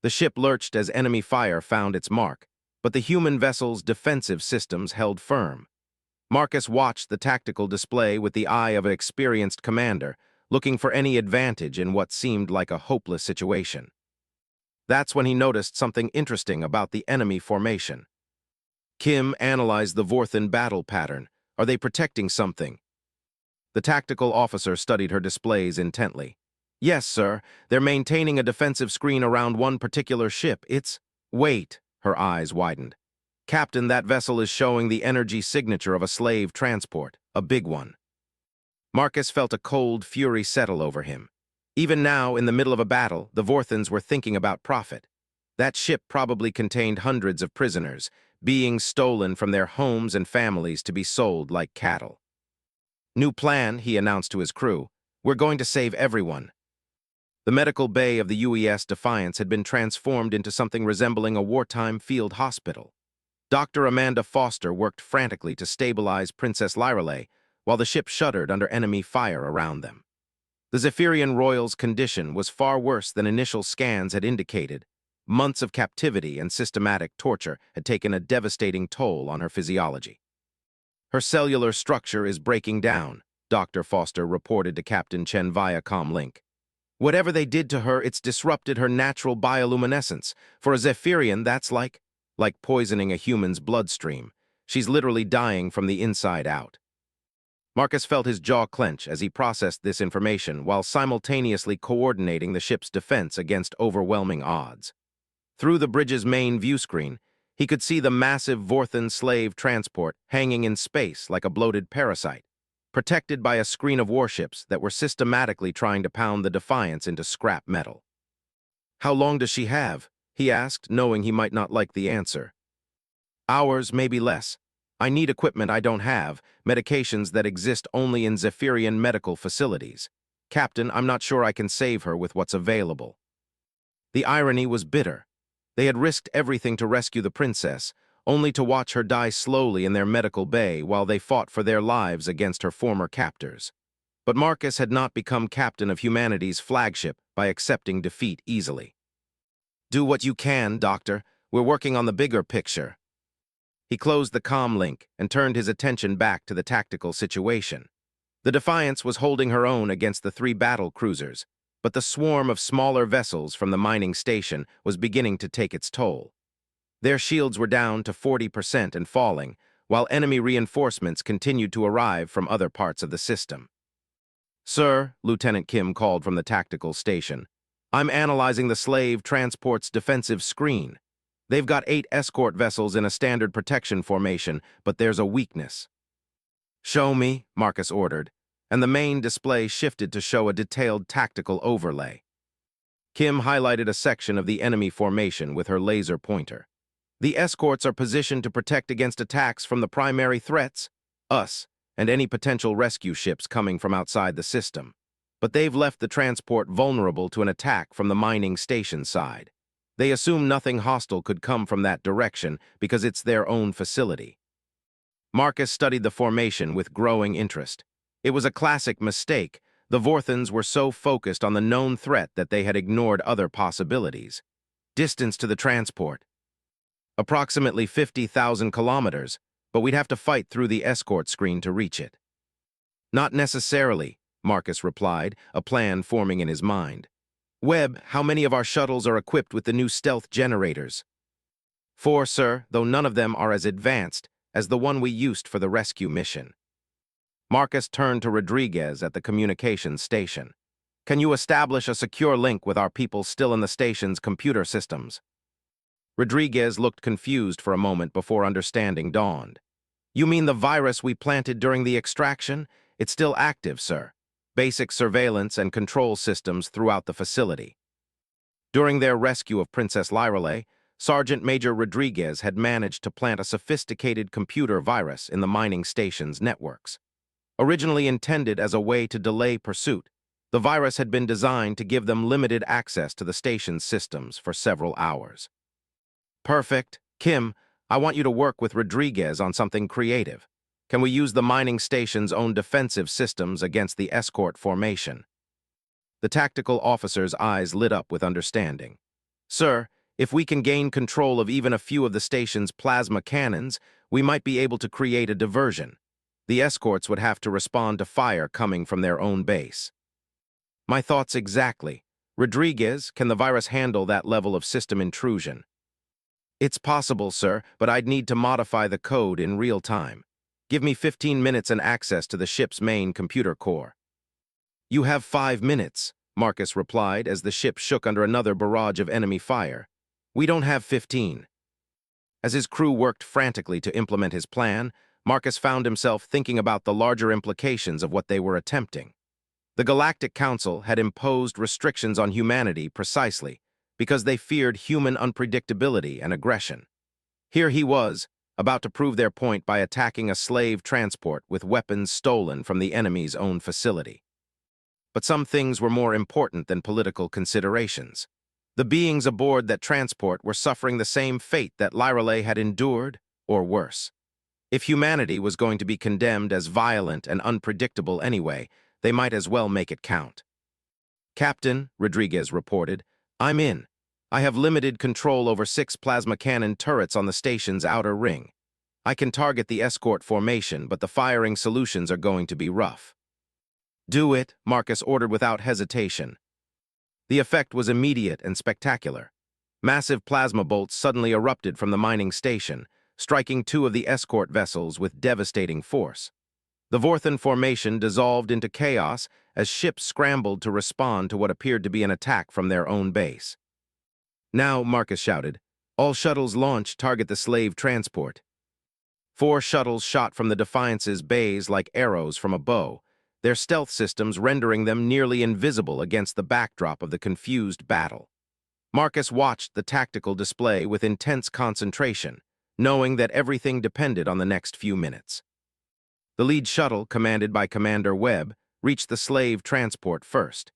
The ship lurched as enemy fire found its mark, but the human vessel's defensive systems held firm. Marcus watched the tactical display with the eye of an experienced commander, looking for any advantage in what seemed like a hopeless situation. That's when he noticed something interesting about the enemy formation. Kim analyzed the Vorthan battle pattern. Are they protecting something? The tactical officer studied her displays intently. "Yes, sir. They're maintaining a defensive screen around one particular ship. It's—" "Wait," her eyes widened. "Captain, that vessel is showing the energy signature of a slave transport, a big one." Marcus felt a cold fury settle over him. Even now, in the middle of a battle, the Vorthans were thinking about profit. That ship probably contained hundreds of prisoners, being stolen from their homes and families to be sold like cattle. "New plan," he announced to his crew. "We're going to save everyone." The medical bay of the UES Defiance had been transformed into something resembling a wartime field hospital. Dr. Amanda Foster worked frantically to stabilize Princess Lyreley, while the ship shuddered under enemy fire around them. The Zephyrian royal's condition was far worse than initial scans had indicated. Months of captivity and systematic torture had taken a devastating toll on her physiology. "Her cellular structure is breaking down," Dr. Foster reported to Captain Chen via comlink. "Whatever they did to her, it's disrupted her natural bioluminescence. For a Zephyrian, that's like poisoning a human's bloodstream. She's literally dying from the inside out." Marcus felt his jaw clench as he processed this information while simultaneously coordinating the ship's defense against overwhelming odds. Through the bridge's main view screen, he could see the massive Vorthan slave transport hanging in space like a bloated parasite, protected by a screen of warships that were systematically trying to pound the Defiance into scrap metal. "How long does she have?" he asked, knowing he might not like the answer. "Hours, maybe less. I need equipment I don't have, medications that exist only in Zephyrian medical facilities. Captain, I'm not sure I can save her with what's available." The irony was bitter. They had risked everything to rescue the princess, only to watch her die slowly in their medical bay while they fought for their lives against her former captors. But Marcus had not become captain of humanity's flagship by accepting defeat easily. "Do what you can, Doctor. We're working on the bigger picture." He closed the comm link and turned his attention back to the tactical situation. The Defiance was holding her own against the 3 battle cruisers, but the swarm of smaller vessels from the mining station was beginning to take its toll. Their shields were down to 40% and falling, while enemy reinforcements continued to arrive from other parts of the system. "Sir," Lieutenant Kim called from the tactical station, "I'm analyzing the slave transport's defensive screen. They've got 8 escort vessels in a standard protection formation, but there's a weakness. "Show me," Marcus ordered, and the main display shifted to show a detailed tactical overlay. Kim highlighted a section of the enemy formation with her laser pointer. The escorts are positioned to protect against attacks from the primary threats, us, and any potential rescue ships coming from outside the system. But they've left the transport vulnerable to an attack from the mining station side. They assume nothing hostile could come from that direction because it's their own facility. Marcus studied the formation with growing interest. It was a classic mistake. The Vorthons were so focused on the known threat that they had ignored other possibilities. Distance to the transport: approximately 50,000 kilometers, but we'd have to fight through the escort screen to reach it. "Not necessarily," Marcus replied, a plan forming in his mind. "Webb, how many of our shuttles are equipped with the new stealth generators?" "4, sir, though none of them are as advanced as the one we used for the rescue mission." Marcus turned to Rodriguez at the communications station. "Can you establish a secure link with our people still in the station's computer systems?" Rodriguez looked confused for a moment before understanding dawned. "You mean the virus we planted during the extraction? It's still active, sir. Basic surveillance and control systems throughout the facility." During their rescue of Princess Lyrale, Sergeant Major Rodriguez had managed to plant a sophisticated computer virus in the mining station's networks. Originally intended as a way to delay pursuit, the virus had been designed to give them limited access to the station's systems for several hours. "Perfect. Kim, I want you to work with Rodriguez on something creative. Can we use the mining station's own defensive systems against the escort formation?" The tactical officer's eyes lit up with understanding. "Sir, if we can gain control of even a few of the station's plasma cannons, we might be able to create a diversion. The escorts would have to respond to fire coming from their own base." "My thoughts exactly. Rodriguez, can the virus handle that level of system intrusion?" "It's possible, sir, but I'd need to modify the code in real time. Give me 15 minutes and access to the ship's main computer core." "You have 5 minutes," Marcus replied as the ship shook under another barrage of enemy fire. "We don't have 15. As his crew worked frantically to implement his plan, Marcus found himself thinking about the larger implications of what they were attempting. The Galactic Council had imposed restrictions on humanity precisely because they feared human unpredictability and aggression. Here he was, about to prove their point by attacking a slave transport with weapons stolen from the enemy's own facility. But some things were more important than political considerations. The beings aboard that transport were suffering the same fate that Lyrale had endured, or worse. If humanity was going to be condemned as violent and unpredictable anyway, they might as well make it count. "Captain," Rodriguez reported, "I'm in. I have limited control over 6 plasma cannon turrets on the station's outer ring. I can target the escort formation, but the firing solutions are going to be rough." "Do it," Marcus ordered without hesitation. The effect was immediate and spectacular. Massive plasma bolts suddenly erupted from the mining station, striking 2 of the escort vessels with devastating force. The Vorthon formation dissolved into chaos as ships scrambled to respond to what appeared to be an attack from their own base. "Now," Marcus shouted, "all shuttles launch target the slave transport." 4 shuttles shot from the Defiance's bays like arrows from a bow, their stealth systems rendering them nearly invisible against the backdrop of the confused battle. Marcus watched the tactical display with intense concentration, knowing that everything depended on the next few minutes. The lead shuttle, commanded by Commander Webb, reached the slave transport first.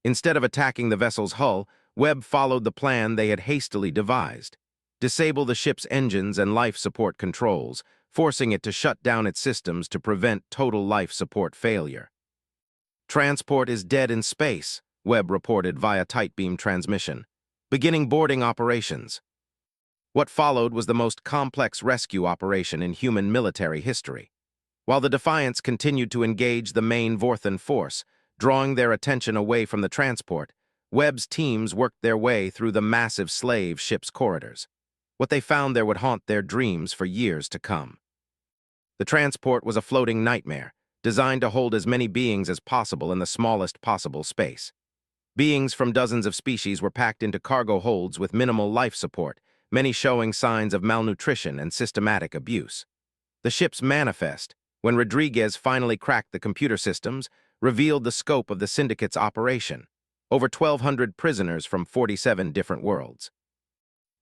Instead of attacking the vessel's hull, Webb followed the plan they had hastily devised: disable the ship's engines and life support controls, forcing it to shut down its systems to prevent total life support failure. "Transport is dead in space," Webb reported via tight beam transmission. "Beginning boarding operations." What followed was the most complex rescue operation in human military history. While the Defiance continued to engage the main Vorthon force, drawing their attention away from the transport, Webb's teams worked their way through the massive slave ship's corridors. What they found there would haunt their dreams for years to come. The transport was a floating nightmare, designed to hold as many beings as possible in the smallest possible space. Beings from dozens of species were packed into cargo holds with minimal life support, many showing signs of malnutrition and systematic abuse. The ship's manifest, when Rodriguez finally cracked the computer systems, revealed the scope of the syndicate's operation. Over 1,200 prisoners from 47 different worlds.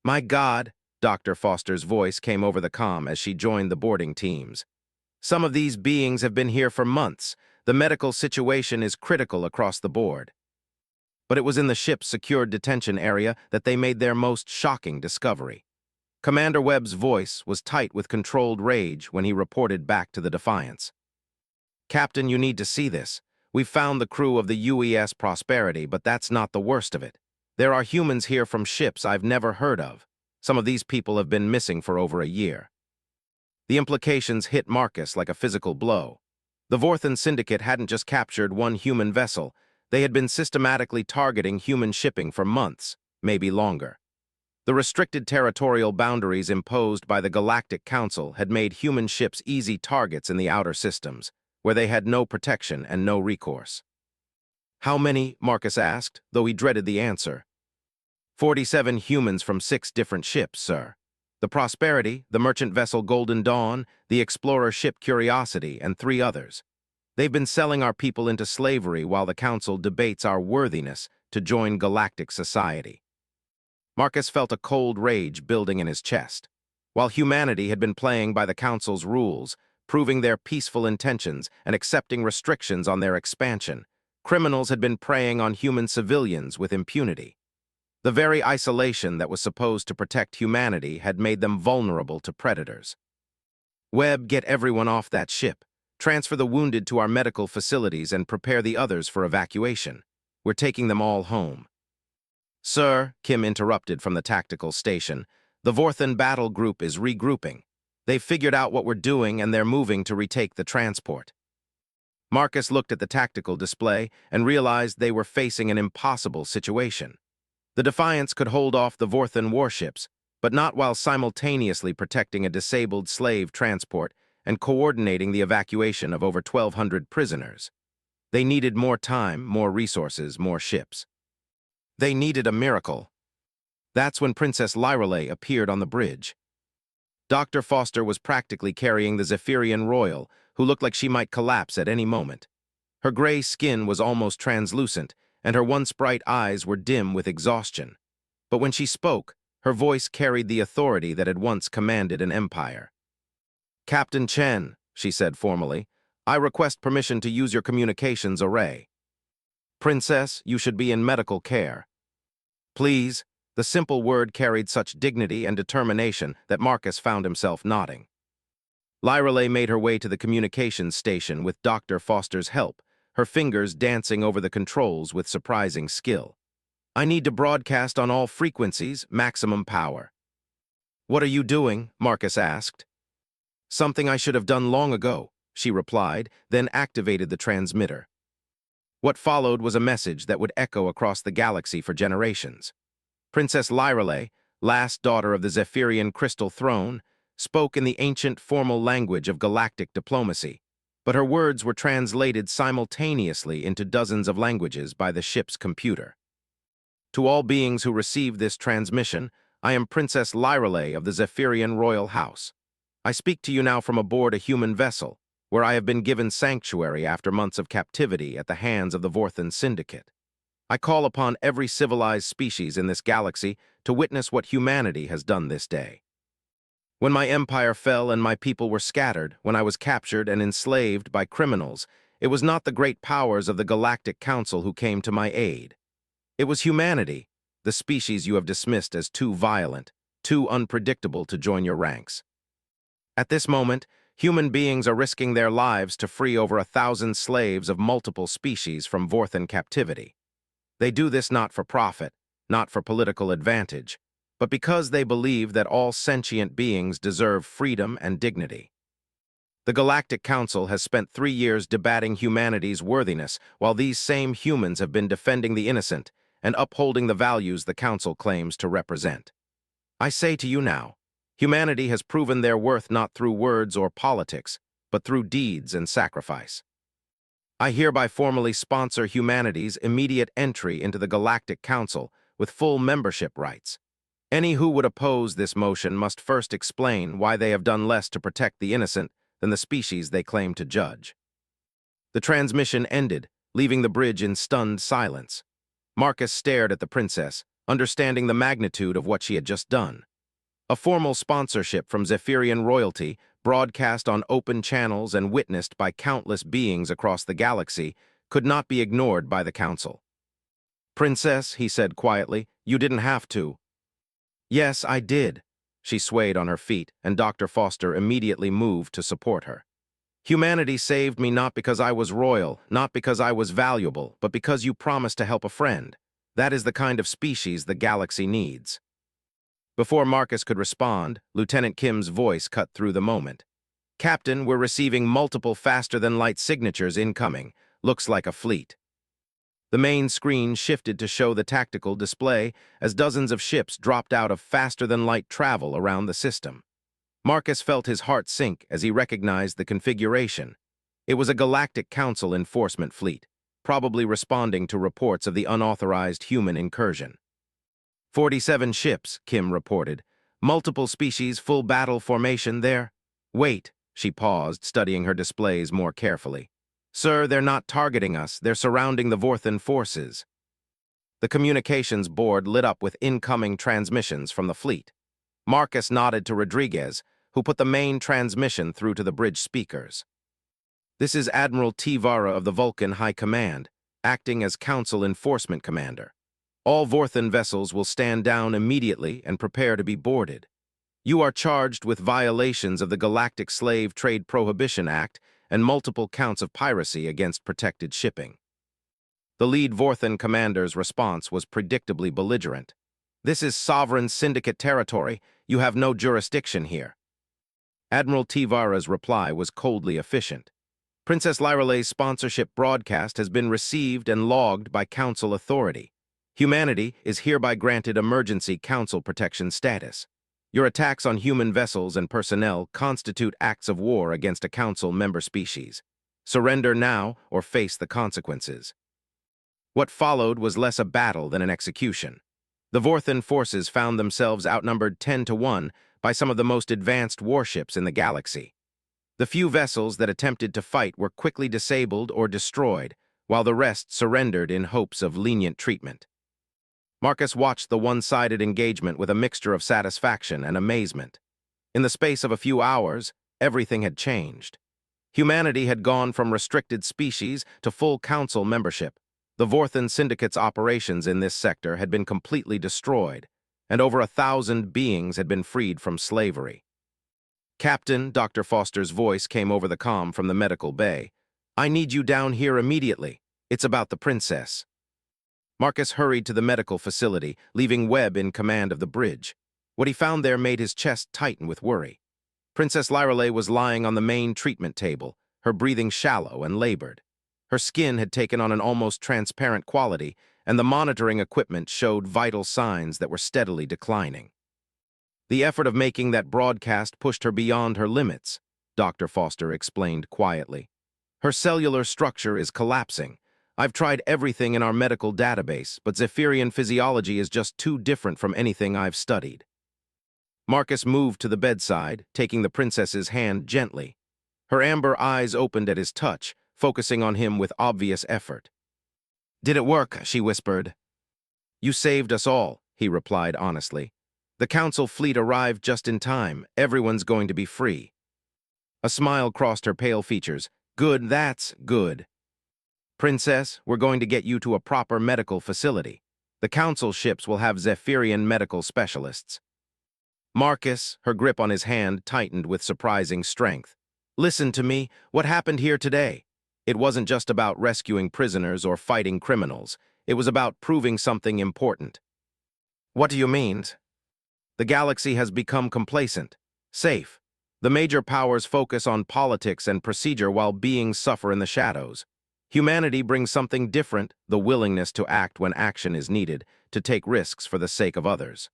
"My God," Dr. Foster's voice came over the comm as she joined the boarding teams. "Some of these beings have been here for months. The medical situation is critical across the board." But it was in the ship's secured detention area that they made their most shocking discovery. Commander Webb's voice was tight with controlled rage when he reported back to the Defiance. "Captain, you need to see this. We've found the crew of the UES Prosperity, but that's not the worst of it. There are humans here from ships I've never heard of. Some of these people have been missing for over a year." The implications hit Marcus like a physical blow. The Vorthan Syndicate hadn't just captured one human vessel. They had been systematically targeting human shipping for months, maybe longer. The restricted territorial boundaries imposed by the Galactic Council had made human ships easy targets in the outer systems, where they had no protection and no recourse. "How many?" Marcus asked, though he dreaded the answer. 47 humans from 6 different ships, sir. The Prosperity, the merchant vessel Golden Dawn, the explorer ship Curiosity, and 3 others. They've been selling our people into slavery while the Council debates our worthiness to join galactic society. Marcus felt a cold rage building in his chest. While humanity had been playing by the Council's rules, proving their peaceful intentions and accepting restrictions on their expansion, criminals had been preying on human civilians with impunity. The very isolation that was supposed to protect humanity had made them vulnerable to predators. "Webb, get everyone off that ship. Transfer the wounded to our medical facilities and prepare the others for evacuation. We're taking them all home." "Sir," Kim interrupted from the tactical station, "the Vorthan battle group is regrouping. They've figured out what we're doing and they're moving to retake the transport." Marcus looked at the tactical display and realized they were facing an impossible situation. The Defiance could hold off the Vorthan warships, but not while simultaneously protecting a disabled slave transport and coordinating the evacuation of over 1,200 prisoners. They needed more time, more resources, more ships. They needed a miracle. That's when Princess Lyreley appeared on the bridge. Dr. Foster was practically carrying the Zephyrian Royal, who looked like she might collapse at any moment. Her gray skin was almost translucent, and her once bright eyes were dim with exhaustion. But when she spoke, her voice carried the authority that had once commanded an empire. "Captain Chen," she said formally, "I request permission to use your communications array." "Princess, you should be in medical care." "Please." The simple word carried such dignity and determination that Marcus found himself nodding. Lyreley made her way to the communications station with Dr. Foster's help, her fingers dancing over the controls with surprising skill. "I need to broadcast on all frequencies, maximum power." "What are you doing?" Marcus asked. "Something I should have done long ago," she replied, then activated the transmitter. What followed was a message that would echo across the galaxy for generations. Princess Lyreley, last daughter of the Zephyrian Crystal Throne, spoke in the ancient formal language of galactic diplomacy, but her words were translated simultaneously into dozens of languages by the ship's computer. "To all beings who receive this transmission, I am Princess Lyreley of the Zephyrian Royal House. I speak to you now from aboard a human vessel, where I have been given sanctuary after months of captivity at the hands of the Vorthan Syndicate. I call upon every civilized species in this galaxy to witness what humanity has done this day. When my empire fell and my people were scattered, when I was captured and enslaved by criminals, it was not the great powers of the Galactic Council who came to my aid. It was humanity, the species you have dismissed as too violent, too unpredictable to join your ranks. At this moment, human beings are risking their lives to free over 1,000 slaves of multiple species from Vorthan captivity. They do this not for profit, not for political advantage, but because they believe that all sentient beings deserve freedom and dignity. The Galactic Council has spent 3 years debating humanity's worthiness, while these same humans have been defending the innocent and upholding the values the Council claims to represent. I say to you now, humanity has proven their worth not through words or politics, but through deeds and sacrifice. I hereby formally sponsor humanity's immediate entry into the Galactic Council with full membership rights. Any who would oppose this motion must first explain why they have done less to protect the innocent than the species they claim to judge. The transmission ended, leaving the bridge in stunned silence. Marcus stared at the princess, understanding the magnitude of what she had just done. A formal sponsorship from Zephyrian royalty, broadcast on open channels and witnessed by countless beings across the galaxy, could not be ignored by the council. "Princess," he said quietly, "you didn't have to." "Yes, I did." She swayed on her feet, and Dr. Foster immediately moved to support her. "Humanity saved me not because I was royal, not because I was valuable, but because you promised to help a friend. That is the kind of species the galaxy needs." Before Marcus could respond, Lieutenant Kim's voice cut through the moment. "Captain, we're receiving multiple faster-than-light signatures incoming. Looks like a fleet." The main screen shifted to show the tactical display as dozens of ships dropped out of faster-than-light travel around the system. Marcus felt his heart sink as he recognized the configuration. It was a Galactic Council enforcement fleet, probably responding to reports of the unauthorized human incursion. 47 ships, Kim reported. Multiple species, full battle formation there. Wait, she paused, studying her displays more carefully. "Sir, they're not targeting us. They're surrounding the Vorthan forces." The communications board lit up with incoming transmissions from the fleet. Marcus nodded to Rodriguez, who put the main transmission through to the bridge speakers. "This is Admiral Tivara of the Vulcan High Command, acting as Council Enforcement Commander. All Vorthan vessels will stand down immediately and prepare to be boarded. You are charged with violations of the Galactic Slave Trade Prohibition Act and multiple counts of piracy against protected shipping." The lead Vorthan commander's response was predictably belligerent. "This is sovereign syndicate territory. You have no jurisdiction here." Admiral Tivara's reply was coldly efficient. "Princess Lyrale's sponsorship broadcast has been received and logged by Council authority. Humanity is hereby granted emergency Council protection status. Your attacks on human vessels and personnel constitute acts of war against a Council member species. Surrender now or face the consequences." What followed was less a battle than an execution. The Vorthan forces found themselves outnumbered 10-1 by some of the most advanced warships in the galaxy. The few vessels that attempted to fight were quickly disabled or destroyed, while the rest surrendered in hopes of lenient treatment. Marcus watched the one-sided engagement with a mixture of satisfaction and amazement. In the space of a few hours, everything had changed. Humanity had gone from restricted species to full Council membership. The Vorthan Syndicate's operations in this sector had been completely destroyed, and over 1,000 beings had been freed from slavery. "Captain," Dr. Foster's voice came over the comm from the medical bay. "I need you down here immediately. It's about the princess." Marcus hurried to the medical facility, leaving Webb in command of the bridge. What he found there made his chest tighten with worry. Princess Lyrale was lying on the main treatment table, her breathing shallow and labored. Her skin had taken on an almost transparent quality, and the monitoring equipment showed vital signs that were steadily declining. "The effort of making that broadcast pushed her beyond her limits," Dr. Foster explained quietly. "Her cellular structure is collapsing. I've tried everything in our medical database, but Zephyrian physiology is just too different from anything I've studied." Marcus moved to the bedside, taking the princess's hand gently. Her amber eyes opened at his touch, focusing on him with obvious effort. "Did it work?" she whispered. "You saved us all," he replied honestly. "The Council fleet arrived just in time. Everyone's going to be free." A smile crossed her pale features. "Good, that's good. Princess, we're going to get you to a proper medical facility. The Council ships will have Zephyrian medical specialists." Marcus, her grip on his hand, tightened with surprising strength. "Listen to me. What happened here today? It wasn't just about rescuing prisoners or fighting criminals. It was about proving something important." "What do you mean?" "The galaxy has become complacent, safe. The major powers focus on politics and procedure while beings suffer in the shadows. Humanity brings something different, the willingness to act when action is needed, to take risks for the sake of others."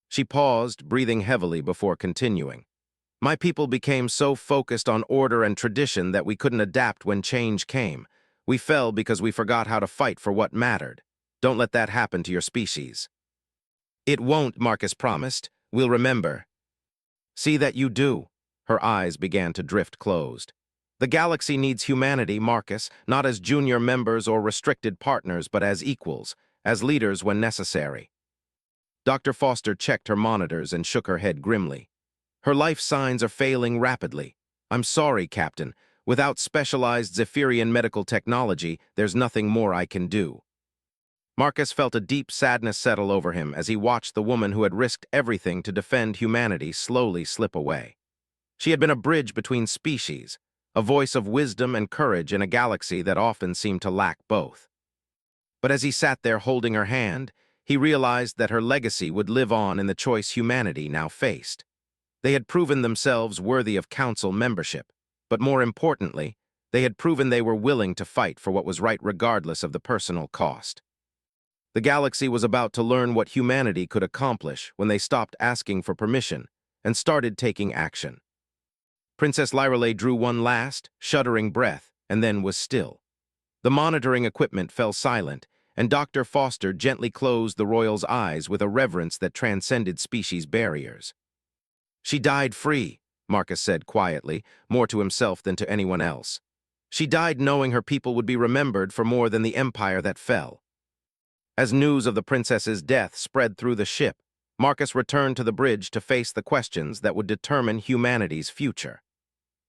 She paused, breathing heavily before continuing. "My people became so focused on order and tradition that we couldn't adapt when change came. We fell because we forgot how to fight for what mattered. Don't let that happen to your species." It won't, Marcus promised. We'll remember. See that you do. Her eyes began to drift closed. The galaxy needs humanity, Marcus, not as junior members or restricted partners, but as equals, as leaders when necessary. Dr. Foster checked her monitors and shook her head grimly. Her life signs are failing rapidly. I'm sorry, Captain. Without specialized Zephyrian medical technology, there's nothing more I can do. Marcus felt a deep sadness settle over him as he watched the woman who had risked everything to defend humanity slowly slip away. She had been a bridge between species, a voice of wisdom and courage in a galaxy that often seemed to lack both. But as he sat there holding her hand, he realized that her legacy would live on in the choice humanity now faced. They had proven themselves worthy of council membership, but more importantly, they had proven they were willing to fight for what was right regardless of the personal cost. The galaxy was about to learn what humanity could accomplish when they stopped asking for permission and started taking action. Princess Lyreley drew one last, shuddering breath, and then was still. The monitoring equipment fell silent, and Dr. Foster gently closed the royal's eyes with a reverence that transcended species barriers. She died free, Marcus said quietly, more to himself than to anyone else. She died knowing her people would be remembered for more than the empire that fell. As news of the princess's death spread through the ship, Marcus returned to the bridge to face the questions that would determine humanity's future.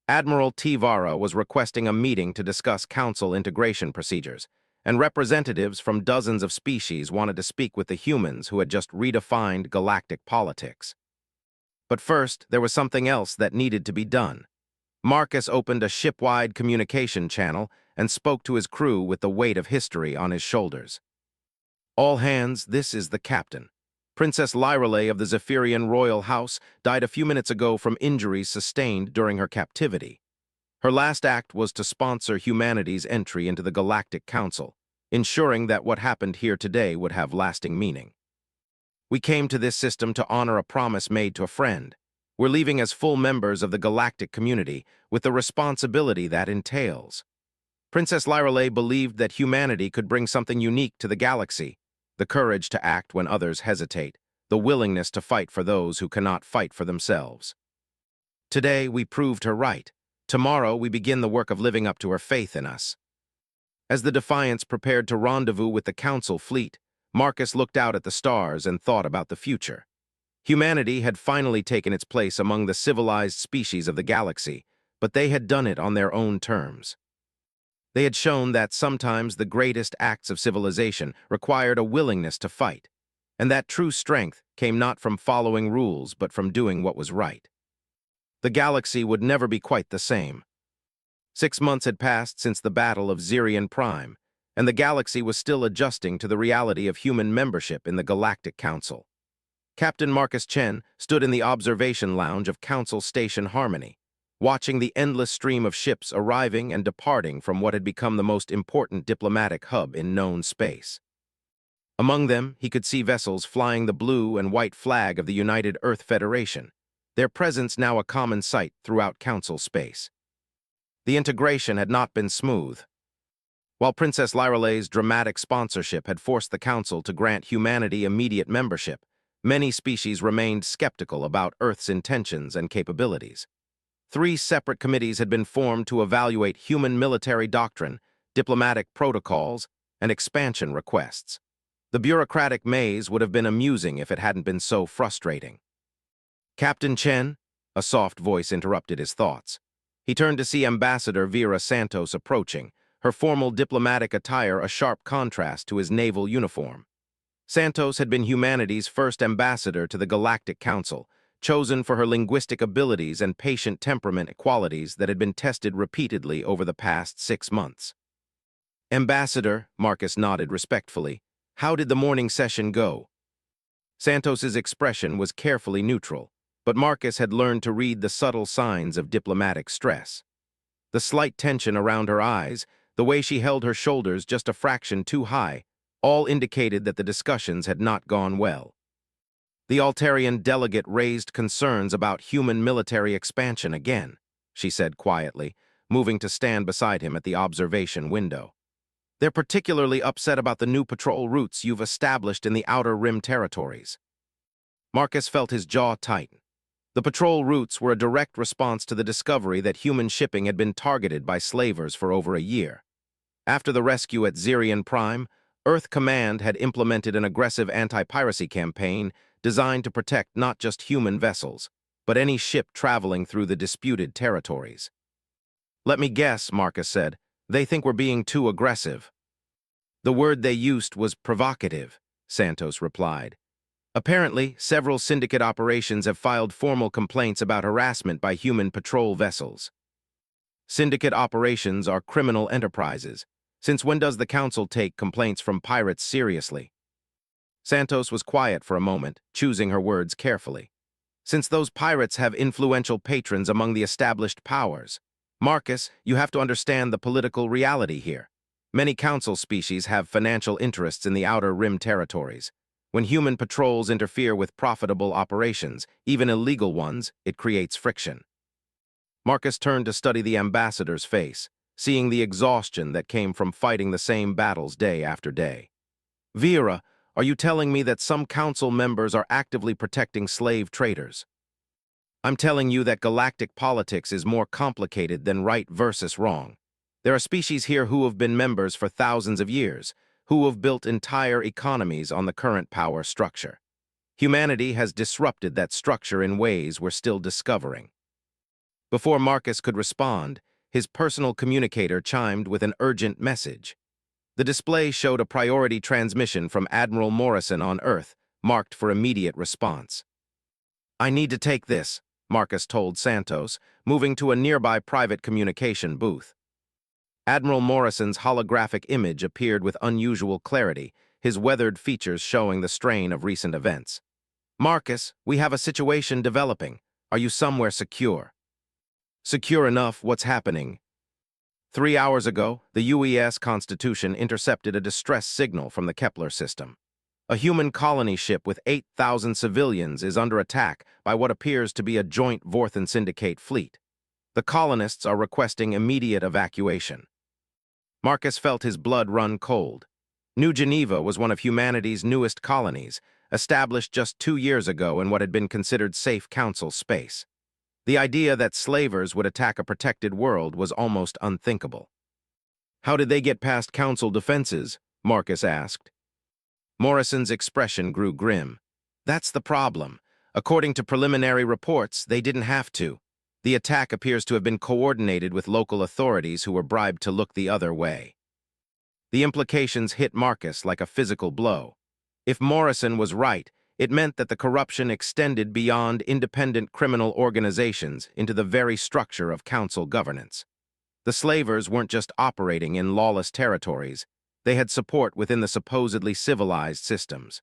Admiral Tivara was requesting a meeting to discuss council integration procedures, and representatives from dozens of species wanted to speak with the humans who had just redefined galactic politics. But first, there was something else that needed to be done. Marcus opened a ship-wide communication channel and spoke to his crew with the weight of history on his shoulders. All hands, this is the captain. Princess Lyreley of the Zephyrian royal house died a few minutes ago from injuries sustained during her captivity. Her last act was to sponsor humanity's entry into the Galactic Council, ensuring that what happened here today would have lasting meaning. We came to this system to honor a promise made to a friend. We're leaving as full members of the galactic community with the responsibility that entails. Princess Lyreley believed that humanity could bring something unique to the galaxy, the courage to act when others hesitate, the willingness to fight for those who cannot fight for themselves. Today, we proved her right. Tomorrow, we begin the work of living up to her faith in us. As the Defiance prepared to rendezvous with the Council fleet, Marcus looked out at the stars and thought about the future. Humanity had finally taken its place among the civilized species of the galaxy, but they had done it on their own terms. They had shown that sometimes the greatest acts of civilization required a willingness to fight, and that true strength came not from following rules but from doing what was right. The galaxy would never be quite the same. 6 months had passed since the Battle of Zirian Prime, and the galaxy was still adjusting to the reality of human membership in the Galactic Council. Captain Marcus Chen stood in the observation lounge of Council Station Harmony, watching the endless stream of ships arriving and departing from what had become the most important diplomatic hub in known space. Among them, he could see vessels flying the blue and white flag of the United Earth Federation, their presence now a common sight throughout Council space. The integration had not been smooth. While Princess Lyreley's dramatic sponsorship had forced the Council to grant humanity immediate membership, many species remained skeptical about Earth's intentions and capabilities. 3 separate committees had been formed to evaluate human military doctrine, diplomatic protocols, and expansion requests. The bureaucratic maze would have been amusing if it hadn't been so frustrating. Captain Chen, a soft voice interrupted his thoughts. He turned to see Ambassador Vera Santos approaching, her formal diplomatic attire a sharp contrast to his naval uniform. Santos had been humanity's first ambassador to the Galactic Council, chosen for her linguistic abilities and patient temperament qualities that had been tested repeatedly over the past 6 months. Ambassador, Marcus nodded respectfully, how did the morning session go? Santos's expression was carefully neutral, but Marcus had learned to read the subtle signs of diplomatic stress. The slight tension around her eyes, the way she held her shoulders just a fraction too high, all indicated that the discussions had not gone well. The Altarian delegate raised concerns about human military expansion again, she said quietly, moving to stand beside him at the observation window. They're particularly upset about the new patrol routes you've established in the Outer Rim territories. Marcus felt his jaw tighten. The patrol routes were a direct response to the discovery that human shipping had been targeted by slavers for over a year. After the rescue at Zirian Prime, Earth Command had implemented an aggressive anti-piracy campaign designed to protect not just human vessels, but any ship traveling through the disputed territories. "Let me guess," Marcus said. "They think we're being too aggressive." "The word they used was provocative," Santos replied. "Apparently, several syndicate operations have filed formal complaints about harassment by human patrol vessels." Syndicate operations are criminal enterprises. Since when does the Council take complaints from pirates seriously? Santos was quiet for a moment, choosing her words carefully. "Since those pirates have influential patrons among the established powers. Marcus, you have to understand the political reality here. Many Council species have financial interests in the Outer Rim territories. When human patrols interfere with profitable operations, even illegal ones, it creates friction." Marcus turned to study the ambassador's face, seeing the exhaustion that came from fighting the same battles day after day. "Vera, are you telling me that some council members are actively protecting slave traders?" "I'm telling you that galactic politics is more complicated than right versus wrong. There are species here who have been members for thousands of years, who have built entire economies on the current power structure. Humanity has disrupted that structure in ways we're still discovering." Before Marcus could respond, his personal communicator chimed with an urgent message. The display showed a priority transmission from Admiral Morrison on Earth, marked for immediate response. "I need to take this," Marcus told Santos, moving to a nearby private communication booth. Admiral Morrison's holographic image appeared with unusual clarity, his weathered features showing the strain of recent events. "Marcus, we have a situation developing. Are you somewhere secure?" "Secure enough, what's happening?" 3 hours ago, the UES Constitution intercepted a distress signal from the Kepler system. A human colony ship with 8,000 civilians is under attack by what appears to be a joint Vorthan Syndicate fleet. The colonists are requesting immediate evacuation. Marcus felt his blood run cold. New Geneva was one of humanity's newest colonies, established just 2 years ago in what had been considered safe council space. The idea that slavers would attack a protected world was almost unthinkable. "How did they get past council defenses?" Marcus asked. Morrison's expression grew grim. "That's the problem. According to preliminary reports, they didn't have to. The attack appears to have been coordinated with local authorities who were bribed to look the other way." The implications hit Marcus like a physical blow. If Morrison was right, it meant that the corruption extended beyond independent criminal organizations into the very structure of council governance. The slavers weren't just operating in lawless territories, they had support within the supposedly civilized systems.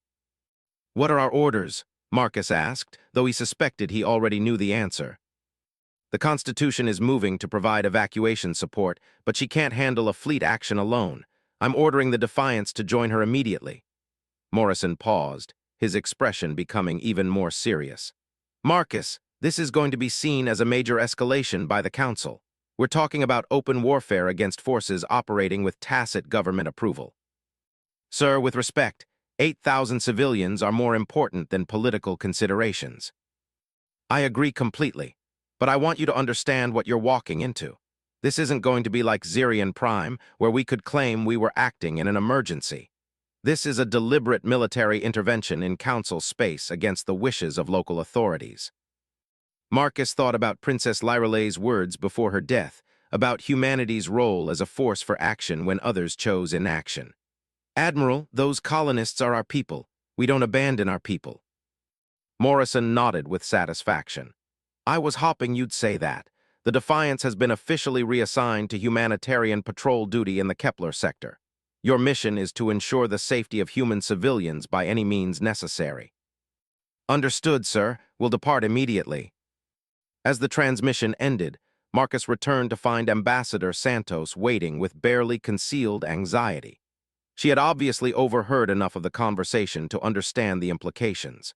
"What are our orders?" Marcus asked, though he suspected he already knew the answer. "The Constitution is moving to provide evacuation support, but she can't handle a fleet action alone. I'm ordering the Defiance to join her immediately." Morrison paused, his expression becoming even more serious. "Marcus, this is going to be seen as a major escalation by the Council. We're talking about open warfare against forces operating with tacit government approval. Sir, with respect, 8,000 civilians are more important than political considerations." "I agree completely, but I want you to understand what you're walking into. This isn't going to be like Zirian Prime, where we could claim we were acting in an emergency. This is a deliberate military intervention in council space against the wishes of local authorities." Marcus thought about Princess Lyrale's words before her death, about humanity's role as a force for action when others chose inaction. "Admiral, those colonists are our people. We don't abandon our people." Morrison nodded with satisfaction. "I was hoping you'd say that. The Defiance has been officially reassigned to humanitarian patrol duty in the Kepler sector. Your mission is to ensure the safety of human civilians by any means necessary." "Understood, sir. We'll depart immediately." As the transmission ended, Marcus returned to find Ambassador Santos waiting with barely concealed anxiety. She had obviously overheard enough of the conversation to understand the implications.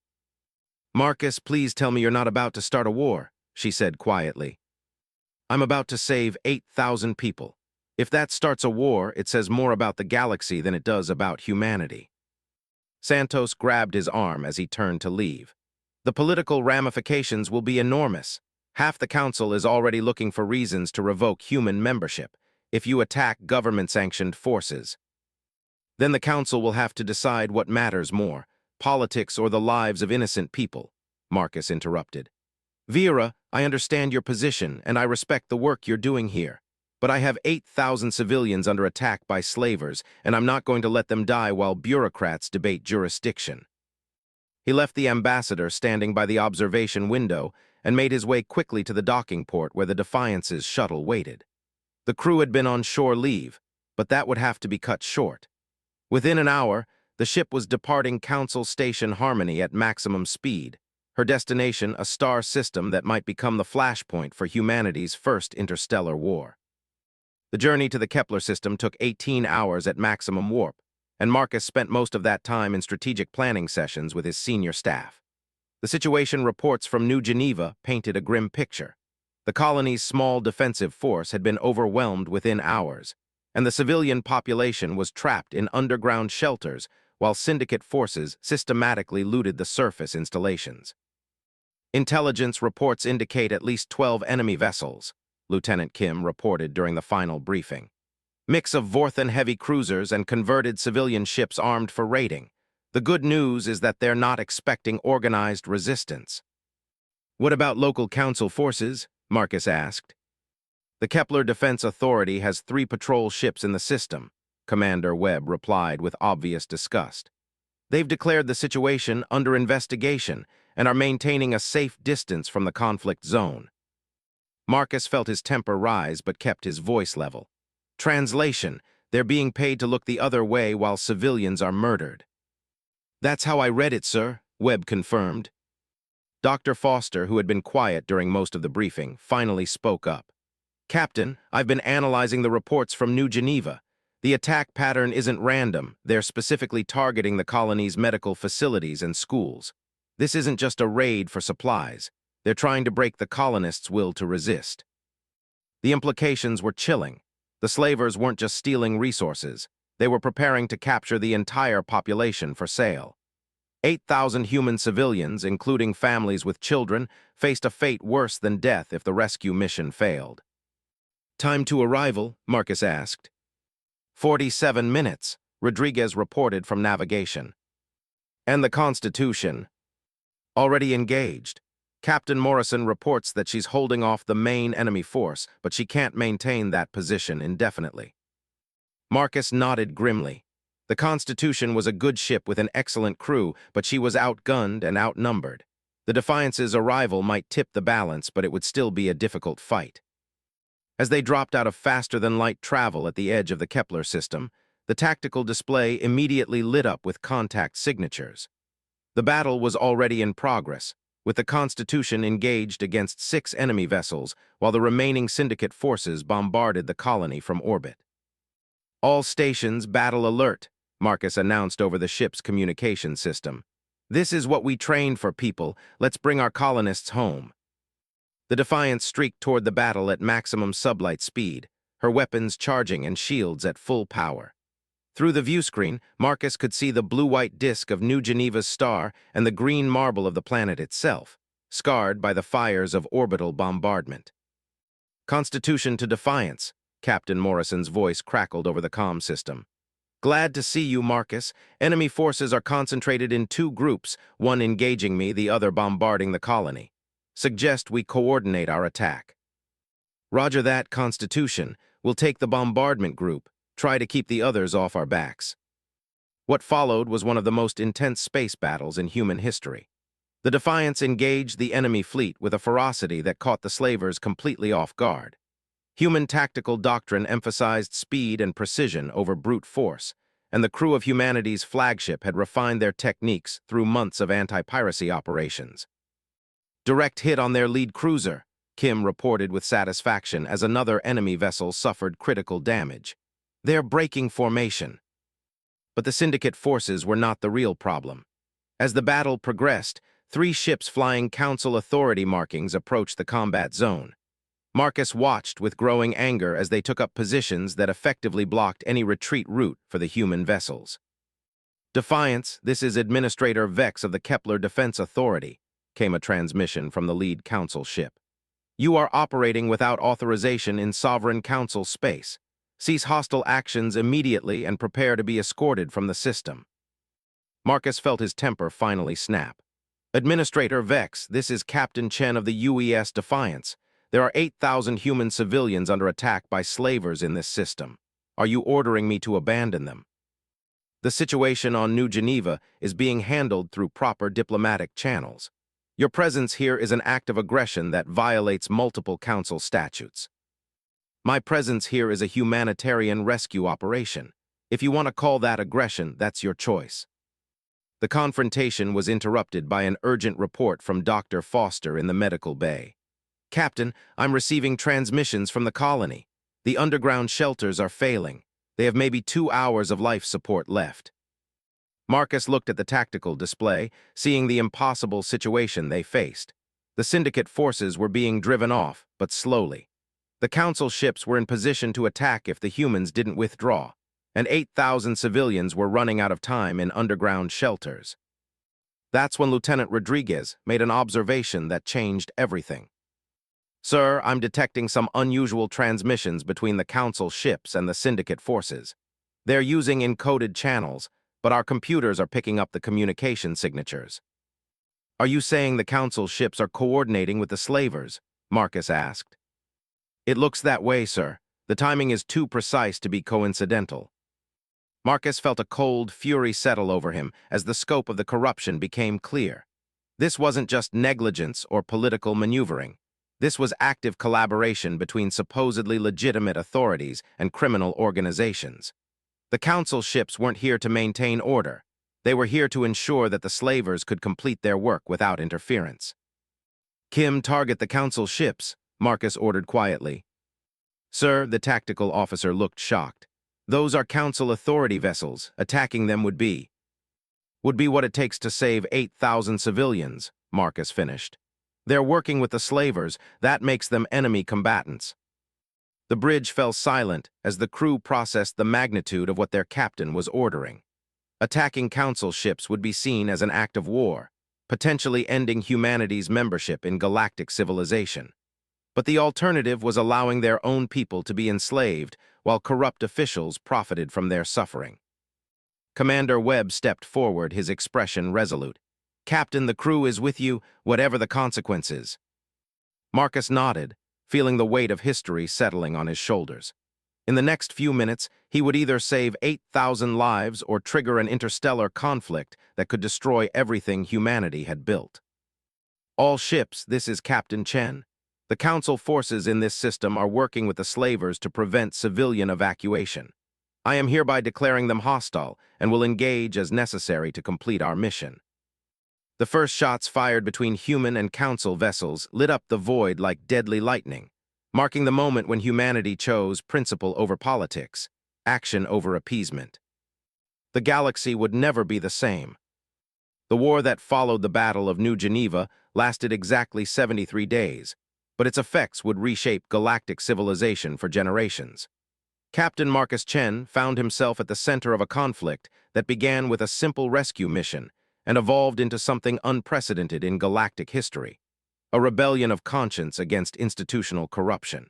"Marcus, please tell me you're not about to start a war," she said quietly. "I'm about to save 8,000 people. If that starts a war, it says more about the galaxy than it does about humanity." Santos grabbed his arm as he turned to leave. The political ramifications will be enormous. Half the council is already looking for reasons to revoke human membership if you attack government-sanctioned forces. Then the council will have to decide what matters more, politics or the lives of innocent people, Marcus interrupted. Vera, I understand your position and I respect the work you're doing here. But I have 8,000 civilians under attack by slavers, and I'm not going to let them die while bureaucrats debate jurisdiction. He left the ambassador standing by the observation window and made his way quickly to the docking port where the Defiance's shuttle waited. The crew had been on shore leave, but that would have to be cut short. Within an hour, the ship was departing Council Station Harmony at maximum speed, her destination a star system that might become the flashpoint for humanity's first interstellar war. The journey to the Kepler system took 18 hours at maximum warp, and Marcus spent most of that time in strategic planning sessions with his senior staff. The situation reports from New Geneva painted a grim picture. The colony's small defensive force had been overwhelmed within hours, and the civilian population was trapped in underground shelters while syndicate forces systematically looted the surface installations. Intelligence reports indicate at least 12 enemy vessels, Lieutenant Kim reported during the final briefing. Mix of Vorthan heavy cruisers and converted civilian ships armed for raiding. The good news is that they're not expecting organized resistance. What about local council forces? Marcus asked. The Kepler Defense Authority has 3 patrol ships in the system, Commander Webb replied with obvious disgust. They've declared the situation under investigation and are maintaining a safe distance from the conflict zone. Marcus felt his temper rise but kept his voice level. Translation: they're being paid to look the other way while civilians are murdered. That's how I read it, sir, Webb confirmed. Dr. Foster, who had been quiet during most of the briefing, finally spoke up. Captain, I've been analyzing the reports from New Geneva. The attack pattern isn't random. They're specifically targeting the colony's medical facilities and schools. This isn't just a raid for supplies. They're trying to break the colonists' will to resist. The implications were chilling. The slavers weren't just stealing resources. They were preparing to capture the entire population for sale. 8,000 human civilians, including families with children, faced a fate worse than death if the rescue mission failed. Time to arrival? Marcus asked. 47 minutes, Rodriguez reported from navigation. And the Constitution? Already engaged. Captain Morrison reports that she's holding off the main enemy force, but she can't maintain that position indefinitely. Marcus nodded grimly. The Constitution was a good ship with an excellent crew, but she was outgunned and outnumbered. The Defiance's arrival might tip the balance, but it would still be a difficult fight. As they dropped out of faster-than-light travel at the edge of the Kepler system, the tactical display immediately lit up with contact signatures. The battle was already in progress, with the Constitution engaged against 6 enemy vessels, while the remaining syndicate forces bombarded the colony from orbit. All stations battle alert, Marcus announced over the ship's communication system. This is what we trained for, people. Let's bring our colonists home. The Defiance streaked toward the battle at maximum sublight speed, her weapons charging and shields at full power. Through the viewscreen, Marcus could see the blue-white disk of New Geneva's star and the green marble of the planet itself, scarred by the fires of orbital bombardment. Constitution to Defiance, Captain Morrison's voice crackled over the comm system. Glad to see you, Marcus. Enemy forces are concentrated in 2 groups, one engaging me, the other bombarding the colony. Suggest we coordinate our attack. Roger that, Constitution. We'll take the bombardment group. Try to keep the others off our backs. What followed was one of the most intense space battles in human history. The Defiance engaged the enemy fleet with a ferocity that caught the slavers completely off guard. Human tactical doctrine emphasized speed and precision over brute force, and the crew of humanity's flagship had refined their techniques through months of anti-piracy operations. Direct hit on their lead cruiser, Kim reported with satisfaction as another enemy vessel suffered critical damage. They're breaking formation. But the syndicate forces were not the real problem. As the battle progressed, 3 ships flying Council Authority markings approached the combat zone. Marcus watched with growing anger as they took up positions that effectively blocked any retreat route for the human vessels. Defiance, this is Administrator Vex of the Kepler Defense Authority. came a transmission from the lead council ship. "You are operating without authorization in Sovereign Council space. Cease hostile actions immediately and prepare to be escorted from the system." Marcus felt his temper finally snap. "Administrator Vex, this is Captain Chen of the UES Defiance. There are 8,000 human civilians under attack by slavers in this system. Are you ordering me to abandon them?" "The situation on New Geneva is being handled through proper diplomatic channels. Your presence here is an act of aggression that violates multiple council statutes." "My presence here is a humanitarian rescue operation. If you want to call that aggression, that's your choice." The confrontation was interrupted by an urgent report from Dr. Foster in the medical bay. "Captain, I'm receiving transmissions from the colony. The underground shelters are failing. They have maybe 2 hours of life support left." Marcus looked at the tactical display, seeing the impossible situation they faced. The Syndicate forces were being driven off, but slowly. The Council ships were in position to attack if the humans didn't withdraw, and 8,000 civilians were running out of time in underground shelters. That's when Lieutenant Rodriguez made an observation that changed everything. "Sir, I'm detecting some unusual transmissions between the Council ships and the Syndicate forces. They're using encoded channels, but our computers are picking up the communication signatures." "Are you saying the Council ships are coordinating with the slavers?" Marcus asked. "It looks that way, sir. The timing is too precise to be coincidental." Marcus felt a cold fury settle over him as the scope of the corruption became clear. This wasn't just negligence or political maneuvering. This was active collaboration between supposedly legitimate authorities and criminal organizations. The Council ships weren't here to maintain order. They were here to ensure that the slavers could complete their work without interference. "Kim, target the Council ships," Marcus ordered quietly. "Sir," the tactical officer looked shocked. "Those are Council authority vessels. Attacking them would be what it takes to save 8,000 civilians," Marcus finished. "They're working with the slavers. That makes them enemy combatants." The bridge fell silent as the crew processed the magnitude of what their captain was ordering. Attacking Council ships would be seen as an act of war, potentially ending humanity's membership in galactic civilization. But the alternative was allowing their own people to be enslaved while corrupt officials profited from their suffering. Commander Webb stepped forward, his expression resolute. "Captain, the crew is with you, whatever the consequences." Marcus nodded, feeling the weight of history settling on his shoulders. In the next few minutes, he would either save 8,000 lives or trigger an interstellar conflict that could destroy everything humanity had built. "All ships, this is Captain Chen. The Council forces in this system are working with the slavers to prevent civilian evacuation. I am hereby declaring them hostile and will engage as necessary to complete our mission." The first shots fired between human and Council vessels lit up the void like deadly lightning, marking the moment when humanity chose principle over politics, action over appeasement. The galaxy would never be the same. The war that followed the Battle of New Geneva lasted exactly 73 days, but its effects would reshape galactic civilization for generations. Captain Marcus Chen found himself at the center of a conflict that began with a simple rescue mission and evolved into something unprecedented in galactic history, a rebellion of conscience against institutional corruption.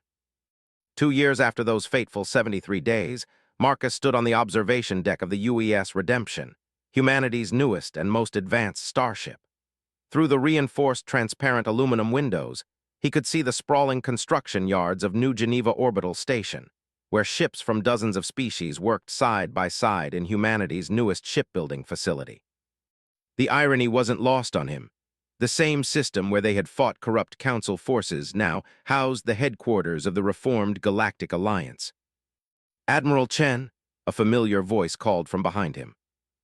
2 years after those fateful 73 days, Marcus stood on the observation deck of the UES Redemption, humanity's newest and most advanced starship. Through the reinforced transparent aluminum windows, he could see the sprawling construction yards of New Geneva Orbital Station, where ships from dozens of species worked side by side in humanity's newest shipbuilding facility. The irony wasn't lost on him. The same system where they had fought corrupt Council forces now housed the headquarters of the reformed Galactic Alliance. "Admiral Chen," a familiar voice called from behind him.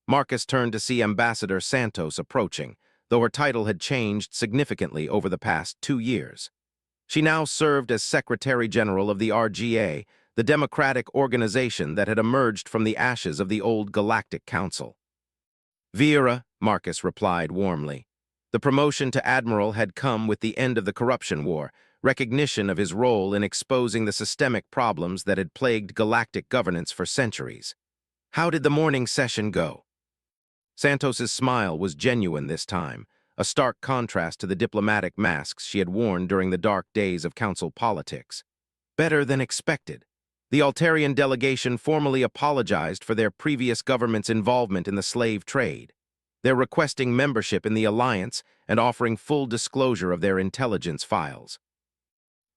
Marcus turned to see Ambassador Santos approaching, though her title had changed significantly over the past 2 years. She now served as Secretary General of the RGA, the democratic organization that had emerged from the ashes of the old Galactic Council. "Vera," Marcus replied warmly. The promotion to Admiral had come with the end of the corruption war, recognition of his role in exposing the systemic problems that had plagued galactic governance for centuries. "How did the morning session go?" Santos's smile was genuine this time, a stark contrast to the diplomatic masks she had worn during the dark days of council politics. Better than expected. The Altarian delegation formally apologized for their previous government's involvement in the slave trade. They're requesting membership in the alliance and offering full disclosure of their intelligence files.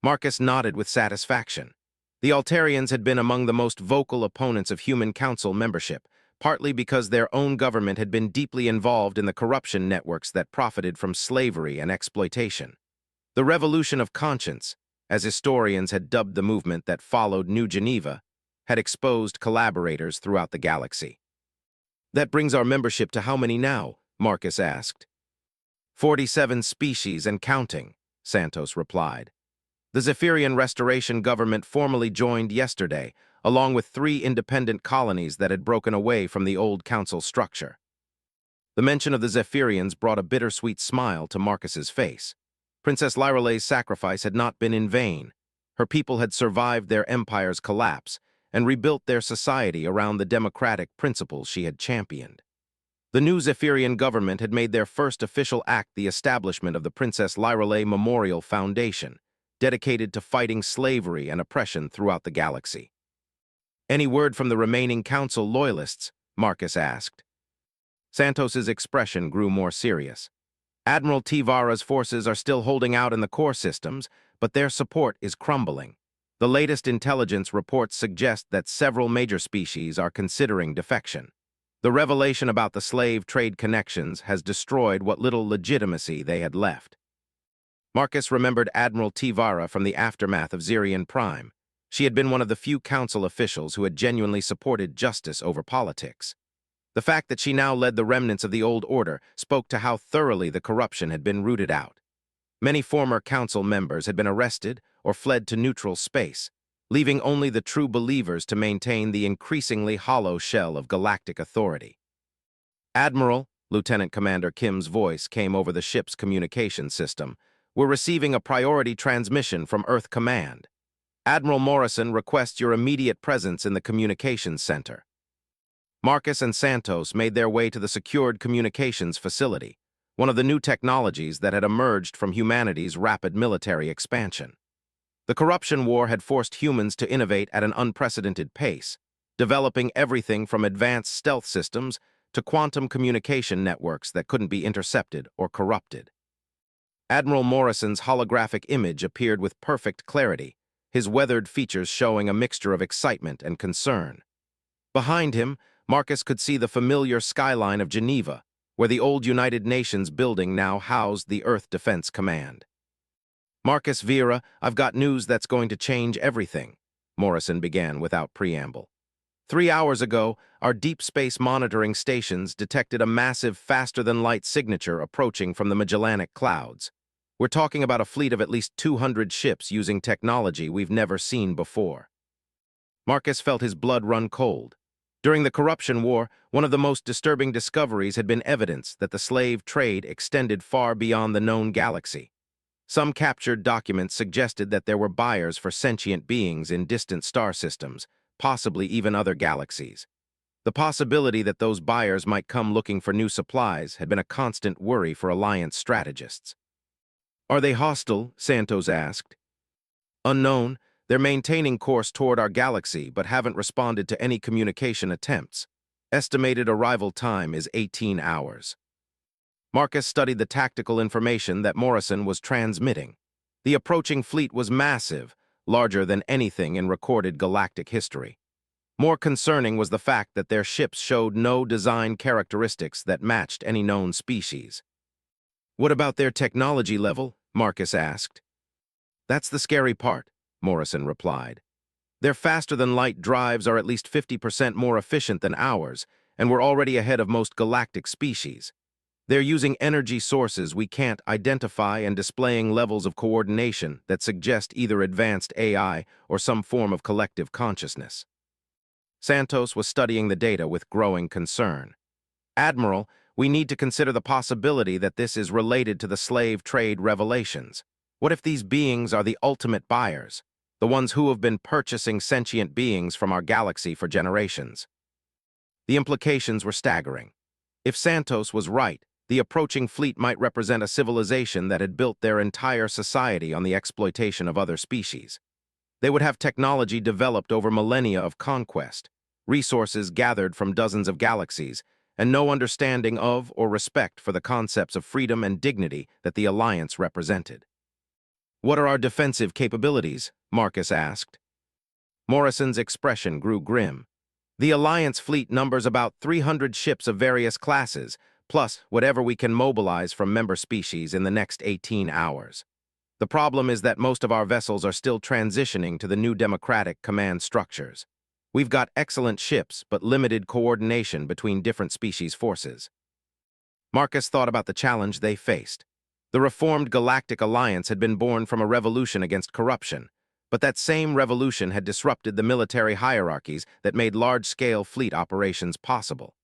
Marcus nodded with satisfaction. The Altarians had been among the most vocal opponents of Human Council membership, partly because their own government had been deeply involved in the corruption networks that profited from slavery and exploitation. The Revolution of Conscience, as historians had dubbed the movement that followed New Geneva, had exposed collaborators throughout the galaxy. That brings our membership to how many now? Marcus asked. 47 species and counting, Santos replied. The Zephyrian Restoration government formally joined yesterday, along with 3 independent colonies that had broken away from the old council structure. The mention of the Zephyrians brought a bittersweet smile to Marcus's face. Princess Lyrale's sacrifice had not been in vain. Her people had survived their empire's collapse and rebuilt their society around the democratic principles she had championed. The new Zephyrian government had made their first official act the establishment of the Princess Lyrale Memorial Foundation, dedicated to fighting slavery and oppression throughout the galaxy. Any word from the remaining council loyalists? Marcus asked. Santos's expression grew more serious. Admiral Tivara's forces are still holding out in the core systems, but their support is crumbling. The latest intelligence reports suggest that several major species are considering defection. The revelation about the slave trade connections has destroyed what little legitimacy they had left. Marcus remembered Admiral Tivara from the aftermath of Zirian Prime. She had been one of the few council officials who had genuinely supported justice over politics. The fact that she now led the remnants of the old order spoke to how thoroughly the corruption had been rooted out. Many former council members had been arrested or fled to neutral space, leaving only the true believers to maintain the increasingly hollow shell of galactic authority. Admiral, Lieutenant Commander Kim's voice came over the ship's communication system. We're receiving a priority transmission from Earth Command. Admiral Morrison requests your immediate presence in the communications center. Marcus and Santos made their way to the secured communications facility, one of the new technologies that had emerged from humanity's rapid military expansion. The corruption war had forced humans to innovate at an unprecedented pace, developing everything from advanced stealth systems to quantum communication networks that couldn't be intercepted or corrupted. Admiral Morrison's holographic image appeared with perfect clarity, his weathered features showing a mixture of excitement and concern. Behind him, Marcus could see the familiar skyline of Geneva, where the old United Nations building now housed the Earth Defense Command. Marcus Vera, I've got news that's going to change everything, Morrison began without preamble. 3 hours ago, our deep space monitoring stations detected a massive faster-than-light signature approaching from the Magellanic Clouds. We're talking about a fleet of at least 200 ships using technology we've never seen before. Marcus felt his blood run cold. During the corruption war, one of the most disturbing discoveries had been evidence that the slave trade extended far beyond the known galaxy. Some captured documents suggested that there were buyers for sentient beings in distant star systems, possibly even other galaxies. The possibility that those buyers might come looking for new supplies had been a constant worry for Alliance strategists. Are they hostile? Santos asked. Unknown. They're maintaining course toward our galaxy but haven't responded to any communication attempts. Estimated arrival time is 18 hours. Marcus studied the tactical information that Morrison was transmitting. The approaching fleet was massive, larger than anything in recorded galactic history. More concerning was the fact that their ships showed no design characteristics that matched any known species. What about their technology level? Marcus asked. That's the scary part, Morrison replied. Their faster-than-light drives are at least 50% more efficient than ours, and we're already ahead of most galactic species. They're using energy sources we can't identify and displaying levels of coordination that suggest either advanced AI or some form of collective consciousness. Santos was studying the data with growing concern. Admiral, we need to consider the possibility that this is related to the slave trade revelations. What if these beings are the ultimate buyers, the ones who have been purchasing sentient beings from our galaxy for generations? The implications were staggering. If Santos was right, the approaching fleet might represent a civilization that had built their entire society on the exploitation of other species. They would have technology developed over millennia of conquest, resources gathered from dozens of galaxies, and no understanding of or respect for the concepts of freedom and dignity that the Alliance represented. "What are our defensive capabilities?" Marcus asked. Morrison's expression grew grim. "The Alliance fleet numbers about 300 ships of various classes, plus whatever we can mobilize from member species in the next 18 hours. The problem is that most of our vessels are still transitioning to the new democratic command structures. We've got excellent ships, but limited coordination between different species forces." Marcus thought about the challenge they faced. The reformed Galactic Alliance had been born from a revolution against corruption, but that same revolution had disrupted the military hierarchies that made large-scale fleet operations possible.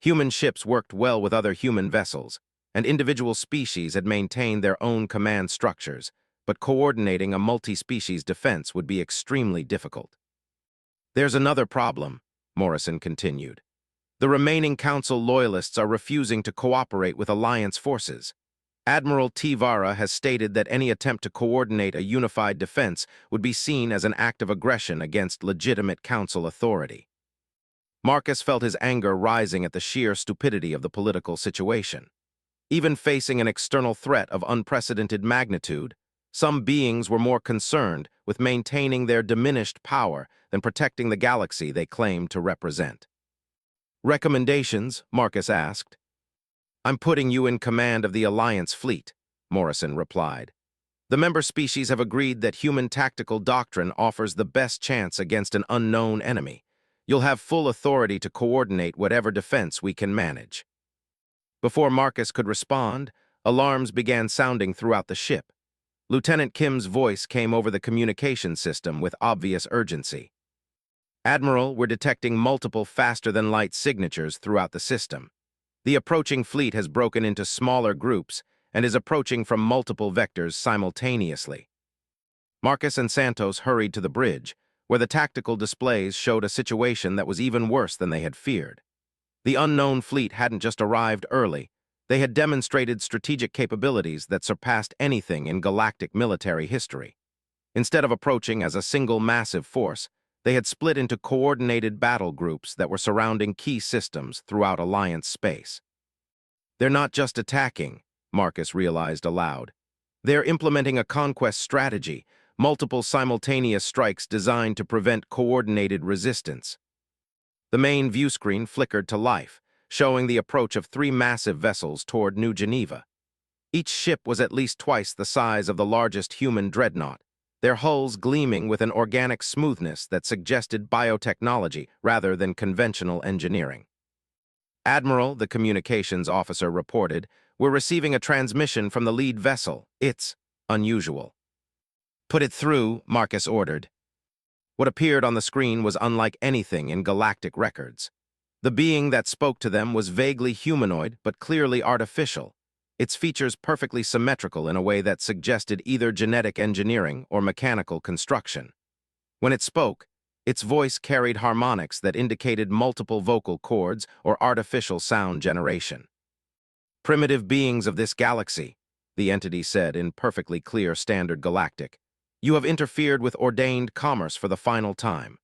Human ships worked well with other human vessels, and individual species had maintained their own command structures, but coordinating a multi-species defense would be extremely difficult. "There's another problem," Morrison continued. "The remaining Council loyalists are refusing to cooperate with Alliance forces. Admiral Tivara has stated that any attempt to coordinate a unified defense would be seen as an act of aggression against legitimate Council authority." Marcus felt his anger rising at the sheer stupidity of the political situation. Even facing an external threat of unprecedented magnitude, some beings were more concerned with maintaining their diminished power than protecting the galaxy they claimed to represent. "Recommendations?" Marcus asked. "I'm putting you in command of the Alliance fleet," Morrison replied. "The member species have agreed that human tactical doctrine offers the best chance against an unknown enemy. You'll have full authority to coordinate whatever defense we can manage." Before Marcus could respond, alarms began sounding throughout the ship. Lieutenant Kim's voice came over the communication system with obvious urgency. "Admiral, we're detecting multiple faster-than-light signatures throughout the system. The approaching fleet has broken into smaller groups and is approaching from multiple vectors simultaneously." Marcus and Santos hurried to the bridge, where the tactical displays showed a situation that was even worse than they had feared. The unknown fleet hadn't just arrived early. They had demonstrated strategic capabilities that surpassed anything in galactic military history. Instead of approaching as a single massive force, they had split into coordinated battle groups that were surrounding key systems throughout Alliance space. "They're not just attacking," Marcus realized aloud. "They're implementing a conquest strategy, multiple simultaneous strikes designed to prevent coordinated resistance." The main view screen flickered to life, showing the approach of 3 massive vessels toward New Geneva. Each ship was at least twice the size of the largest human dreadnought, their hulls gleaming with an organic smoothness that suggested biotechnology rather than conventional engineering. "Admiral," the communications officer reported, "we're receiving a transmission from the lead vessel. It's unusual." "Put it through," Marcus ordered. What appeared on the screen was unlike anything in galactic records. The being that spoke to them was vaguely humanoid but clearly artificial, its features perfectly symmetrical in a way that suggested either genetic engineering or mechanical construction. When it spoke, its voice carried harmonics that indicated multiple vocal cords or artificial sound generation. "Primitive beings of this galaxy," the entity said in perfectly clear Standard Galactic, "you have interfered with ordained commerce for the final time.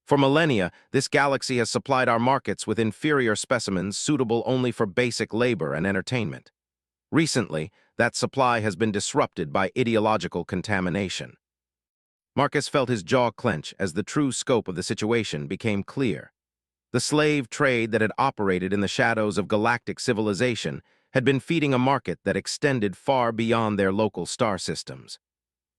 For millennia, this galaxy has supplied our markets with inferior specimens suitable only for basic labor and entertainment. Recently, that supply has been disrupted by ideological contamination." Marcus felt his jaw clench as the true scope of the situation became clear. The slave trade that had operated in the shadows of galactic civilization had been feeding a market that extended far beyond their local star systems.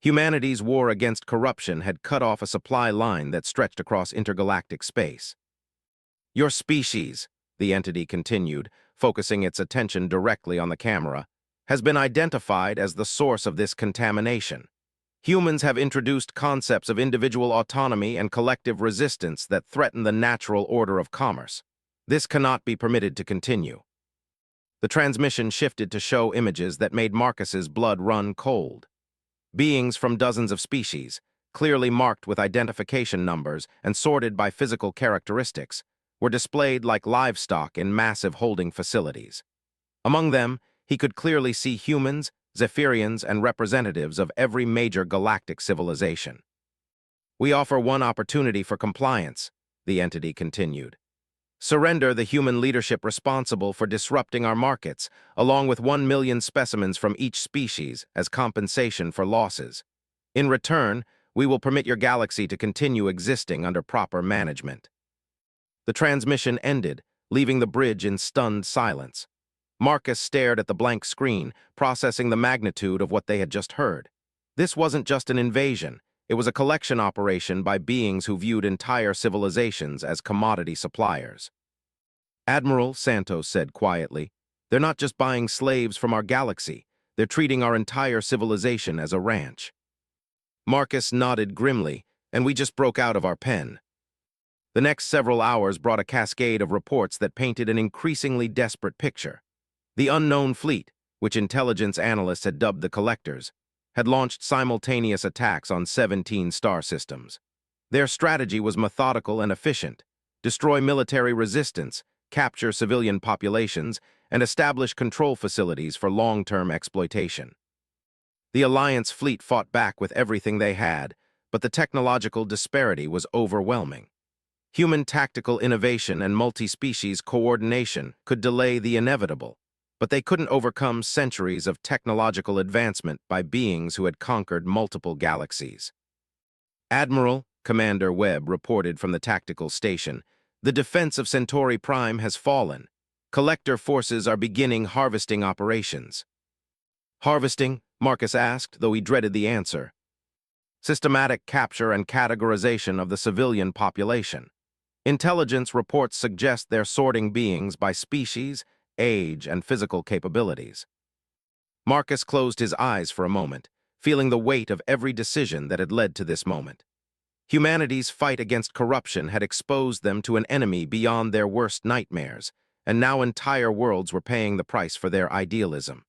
Humanity's war against corruption had cut off a supply line that stretched across intergalactic space. "Your species," the entity continued, focusing its attention directly on the camera, "has been identified as the source of this contamination. Humans have introduced concepts of individual autonomy and collective resistance that threaten the natural order of commerce. This cannot be permitted to continue." The transmission shifted to show images that made Marcus's blood run cold. Beings from dozens of species, clearly marked with identification numbers and sorted by physical characteristics, were displayed like livestock in massive holding facilities. Among them, he could clearly see humans, Zephyrians, and representatives of every major galactic civilization. "We offer one opportunity for compliance," the entity continued. "Surrender the human leadership responsible for disrupting our markets, along with 1 million specimens from each species as compensation for losses. In return, we will permit your galaxy to continue existing under proper management." The transmission ended, leaving the bridge in stunned silence. Marcus stared at the blank screen, processing the magnitude of what they had just heard. This wasn't just an invasion. It was a collection operation by beings who viewed entire civilizations as commodity suppliers. "Admiral," Santos said quietly, "they're not just buying slaves from our galaxy. They're treating our entire civilization as a ranch." Marcus nodded grimly, and we just broke out of our pen. The next several hours brought a cascade of reports that painted an increasingly desperate picture. The unknown fleet, which intelligence analysts had dubbed the Collectors, had launched simultaneous attacks on 17 star systems. Their strategy was methodical and efficient: destroy military resistance, capture civilian populations, and establish control facilities for long-term exploitation. The Alliance fleet fought back with everything they had, but the technological disparity was overwhelming. Human tactical innovation and multi-species coordination could delay the inevitable, but they couldn't overcome centuries of technological advancement by beings who had conquered multiple galaxies. "Admiral," Commander Webb reported from the tactical station, "the defense of Centauri Prime has fallen. Collector forces are beginning harvesting operations." "Harvesting?" Marcus asked, though he dreaded the answer. "Systematic capture and categorization of the civilian population. Intelligence reports suggest they're sorting beings by species, age, and physical capabilities." Marcus closed his eyes for a moment, feeling the weight of every decision that had led to this moment. Humanity's fight against corruption had exposed them to an enemy beyond their worst nightmares, and now entire worlds were paying the price for their idealism.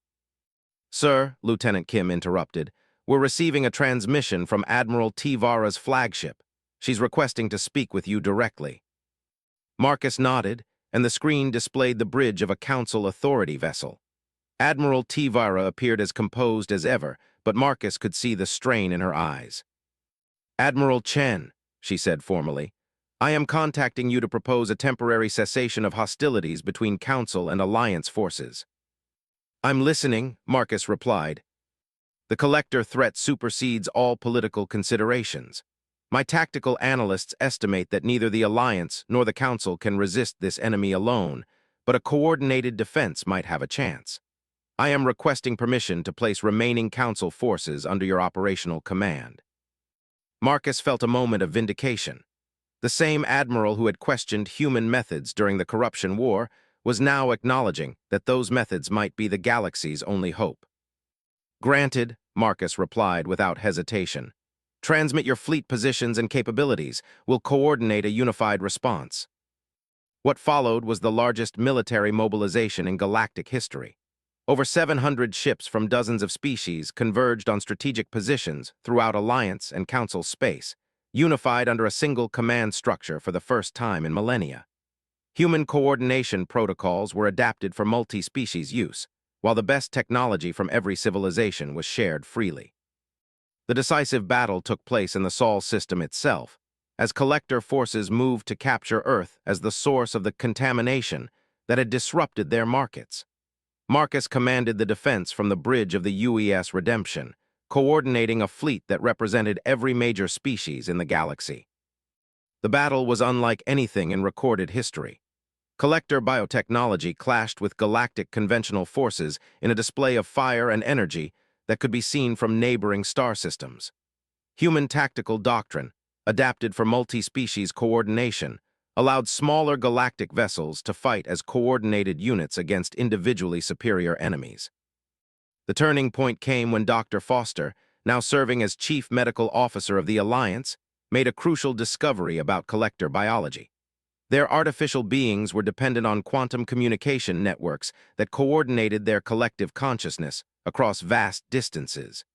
"Sir," Lieutenant Kim interrupted, "we're receiving a transmission from Admiral Tivara's flagship. She's requesting to speak with you directly." Marcus nodded, and the screen displayed the bridge of a Council Authority vessel. Admiral Tivara appeared as composed as ever, but Marcus could see the strain in her eyes. "Admiral Chen," she said formally, "I am contacting you to propose a temporary cessation of hostilities between Council and Alliance forces." "I'm listening," Marcus replied. "The Collector threat supersedes all political considerations. My tactical analysts estimate that neither the Alliance nor the Council can resist this enemy alone, but a coordinated defense might have a chance. I am requesting permission to place remaining Council forces under your operational command." Marcus felt a moment of vindication. The same admiral who had questioned human methods during the Corruption War was now acknowledging that those methods might be the galaxy's only hope. "Granted," Marcus replied without hesitation. "Transmit your fleet positions and capabilities. We'll coordinate a unified response." What followed was the largest military mobilization in galactic history. Over 700 ships from dozens of species converged on strategic positions throughout Alliance and Council space, unified under a single command structure for the first time in millennia. Human coordination protocols were adapted for multi-species use, while the best technology from every civilization was shared freely. The decisive battle took place in the Sol system itself, as Collector forces moved to capture Earth as the source of the contamination that had disrupted their markets. Marcus commanded the defense from the bridge of the UES Redemption, coordinating a fleet that represented every major species in the galaxy. The battle was unlike anything in recorded history. Collector biotechnology clashed with galactic conventional forces in a display of fire and energy that could be seen from neighboring star systems. Human tactical doctrine, adapted for multi-species coordination, allowed smaller galactic vessels to fight as coordinated units against individually superior enemies. The turning point came when Dr. Foster, now serving as Chief Medical Officer of the Alliance, made a crucial discovery about Collector biology. Their artificial beings were dependent on quantum communication networks that coordinated their collective consciousness across vast distances.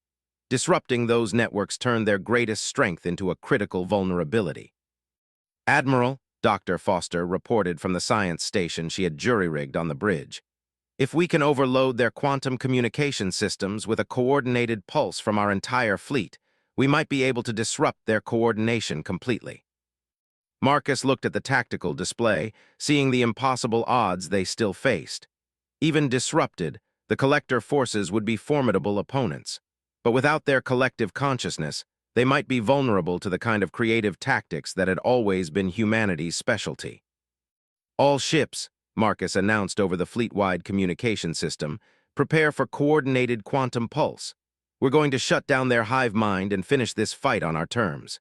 Disrupting those networks turned their greatest strength into a critical vulnerability. "Admiral," Dr. Foster reported from the science station she had jury-rigged on the bridge, If we can overload their quantum communication systems with a coordinated pulse from our entire fleet, we might be able to disrupt their coordination completely. Marcus looked at the tactical display, seeing the impossible odds they still faced. Even disrupted, the collector forces would be formidable opponents. But without their collective consciousness, they might be vulnerable to the kind of creative tactics that had always been humanity's specialty. All ships, Marcus announced over the fleet-wide communication system, prepare for coordinated quantum pulse. We're going to shut down their hive mind and finish this fight on our terms.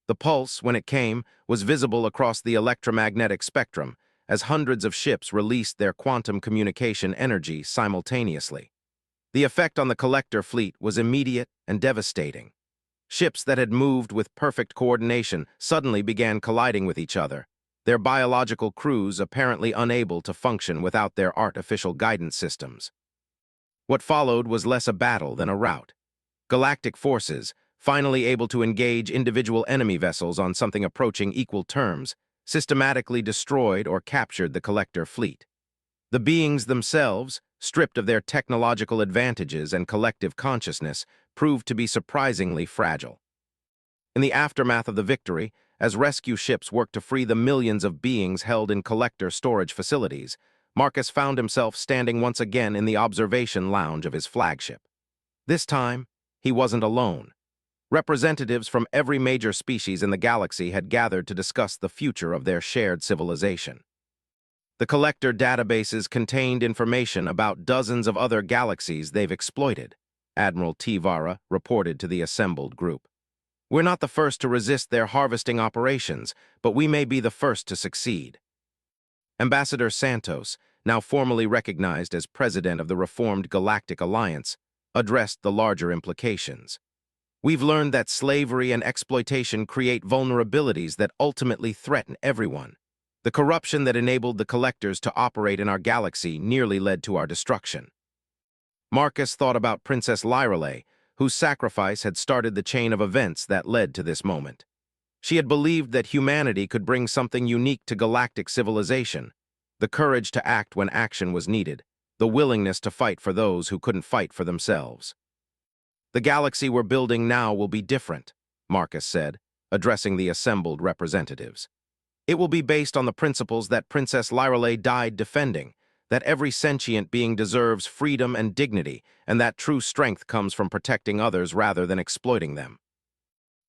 The pulse, when it came, was visible across the electromagnetic spectrum as hundreds of ships released their quantum communication energy simultaneously. The effect on the collector fleet was immediate and devastating. Ships that had moved with perfect coordination suddenly began colliding with each other, their biological crews apparently unable to function without their artificial guidance systems. What followed was less a battle than a rout. Galactic forces, finally able to engage individual enemy vessels on something approaching equal terms, systematically destroyed or captured the collector fleet. The beings themselves, stripped of their technological advantages and collective consciousness, proved to be surprisingly fragile. In the aftermath of the victory, as rescue ships worked to free the millions of beings held in collector storage facilities, Marcus found himself standing once again in the observation lounge of his flagship. This time, he wasn't alone. Representatives from every major species in the galaxy had gathered to discuss the future of their shared civilization. The collector databases contained information about dozens of other galaxies they've exploited, Admiral Tivara reported to the assembled group. We're not the first to resist their harvesting operations, but we may be the first to succeed. Ambassador Santos, now formally recognized as president of the reformed Galactic Alliance, addressed the larger implications. We've learned that slavery and exploitation create vulnerabilities that ultimately threaten everyone. The corruption that enabled the collectors to operate in our galaxy nearly led to our destruction. Marcus thought about Princess Lyreley, whose sacrifice had started the chain of events that led to this moment. She had believed that humanity could bring something unique to galactic civilization, the courage to act when action was needed, the willingness to fight for those who couldn't fight for themselves. The galaxy we're building now will be different, Marcus said, addressing the assembled representatives. It will be based on the principles that Princess Lyreley died defending, that every sentient being deserves freedom and dignity, and that true strength comes from protecting others rather than exploiting them.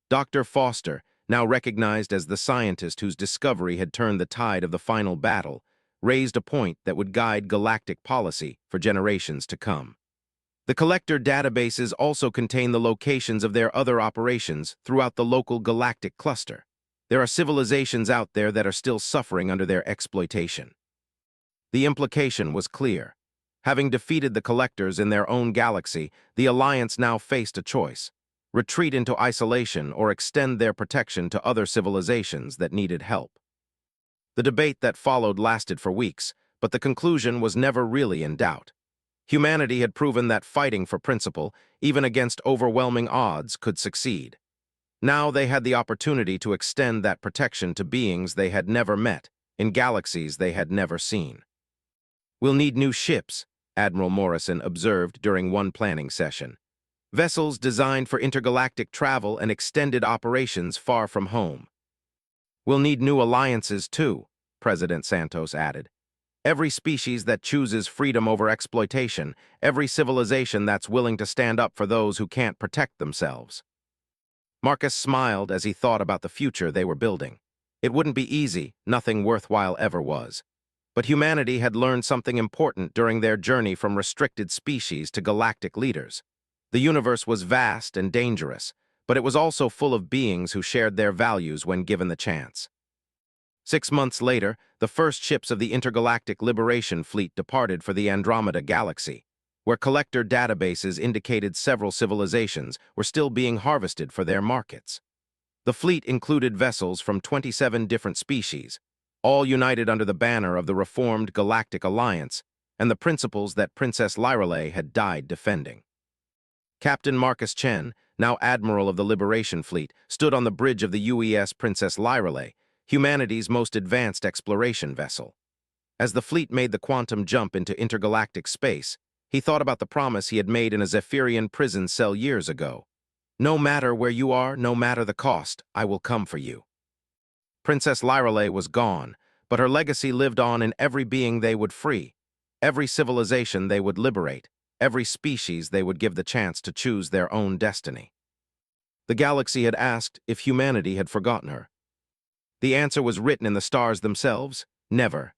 Dr. Foster, now recognized as the scientist whose discovery had turned the tide of the final battle, raised a point that would guide galactic policy for generations to come. The collector databases also contain the locations of their other operations throughout the local galactic cluster. There are civilizations out there that are still suffering under their exploitation. The implication was clear. Having defeated the collectors in their own galaxy, the Alliance now faced a choice: retreat into isolation or extend their protection to other civilizations that needed help. The debate that followed lasted for weeks, but the conclusion was never really in doubt. Humanity had proven that fighting for principle, even against overwhelming odds, could succeed. Now they had the opportunity to extend that protection to beings they had never met, in galaxies they had never seen. We'll need new ships, Admiral Morrison observed during one planning session. Vessels designed for intergalactic travel and extended operations far from home. We'll need new alliances too, President Santos added. Every species that chooses freedom over exploitation, every civilization that's willing to stand up for those who can't protect themselves. Marcus smiled as he thought about the future they were building. It wouldn't be easy, nothing worthwhile ever was. But humanity had learned something important during their journey from restricted species to galactic leaders. The universe was vast and dangerous, but it was also full of beings who shared their values when given the chance. 6 months later, the first ships of the Intergalactic Liberation Fleet departed for the Andromeda Galaxy, where collector databases indicated several civilizations were still being harvested for their markets. The fleet included vessels from 27 different species, all united under the banner of the reformed Galactic Alliance and the principles that Princess Lyreley had died defending. Captain Marcus Chen, now Admiral of the Liberation Fleet, stood on the bridge of the UES Princess Lyreley, humanity's most advanced exploration vessel. As the fleet made the quantum jump into intergalactic space, he thought about the promise he had made in a Zephyrian prison cell years ago. No matter where you are, no matter the cost, I will come for you. Princess Lyrale was gone, but her legacy lived on in every being they would free, every civilization they would liberate, every species they would give the chance to choose their own destiny. The galaxy had asked if humanity had forgotten her. The answer was written in the stars themselves: never,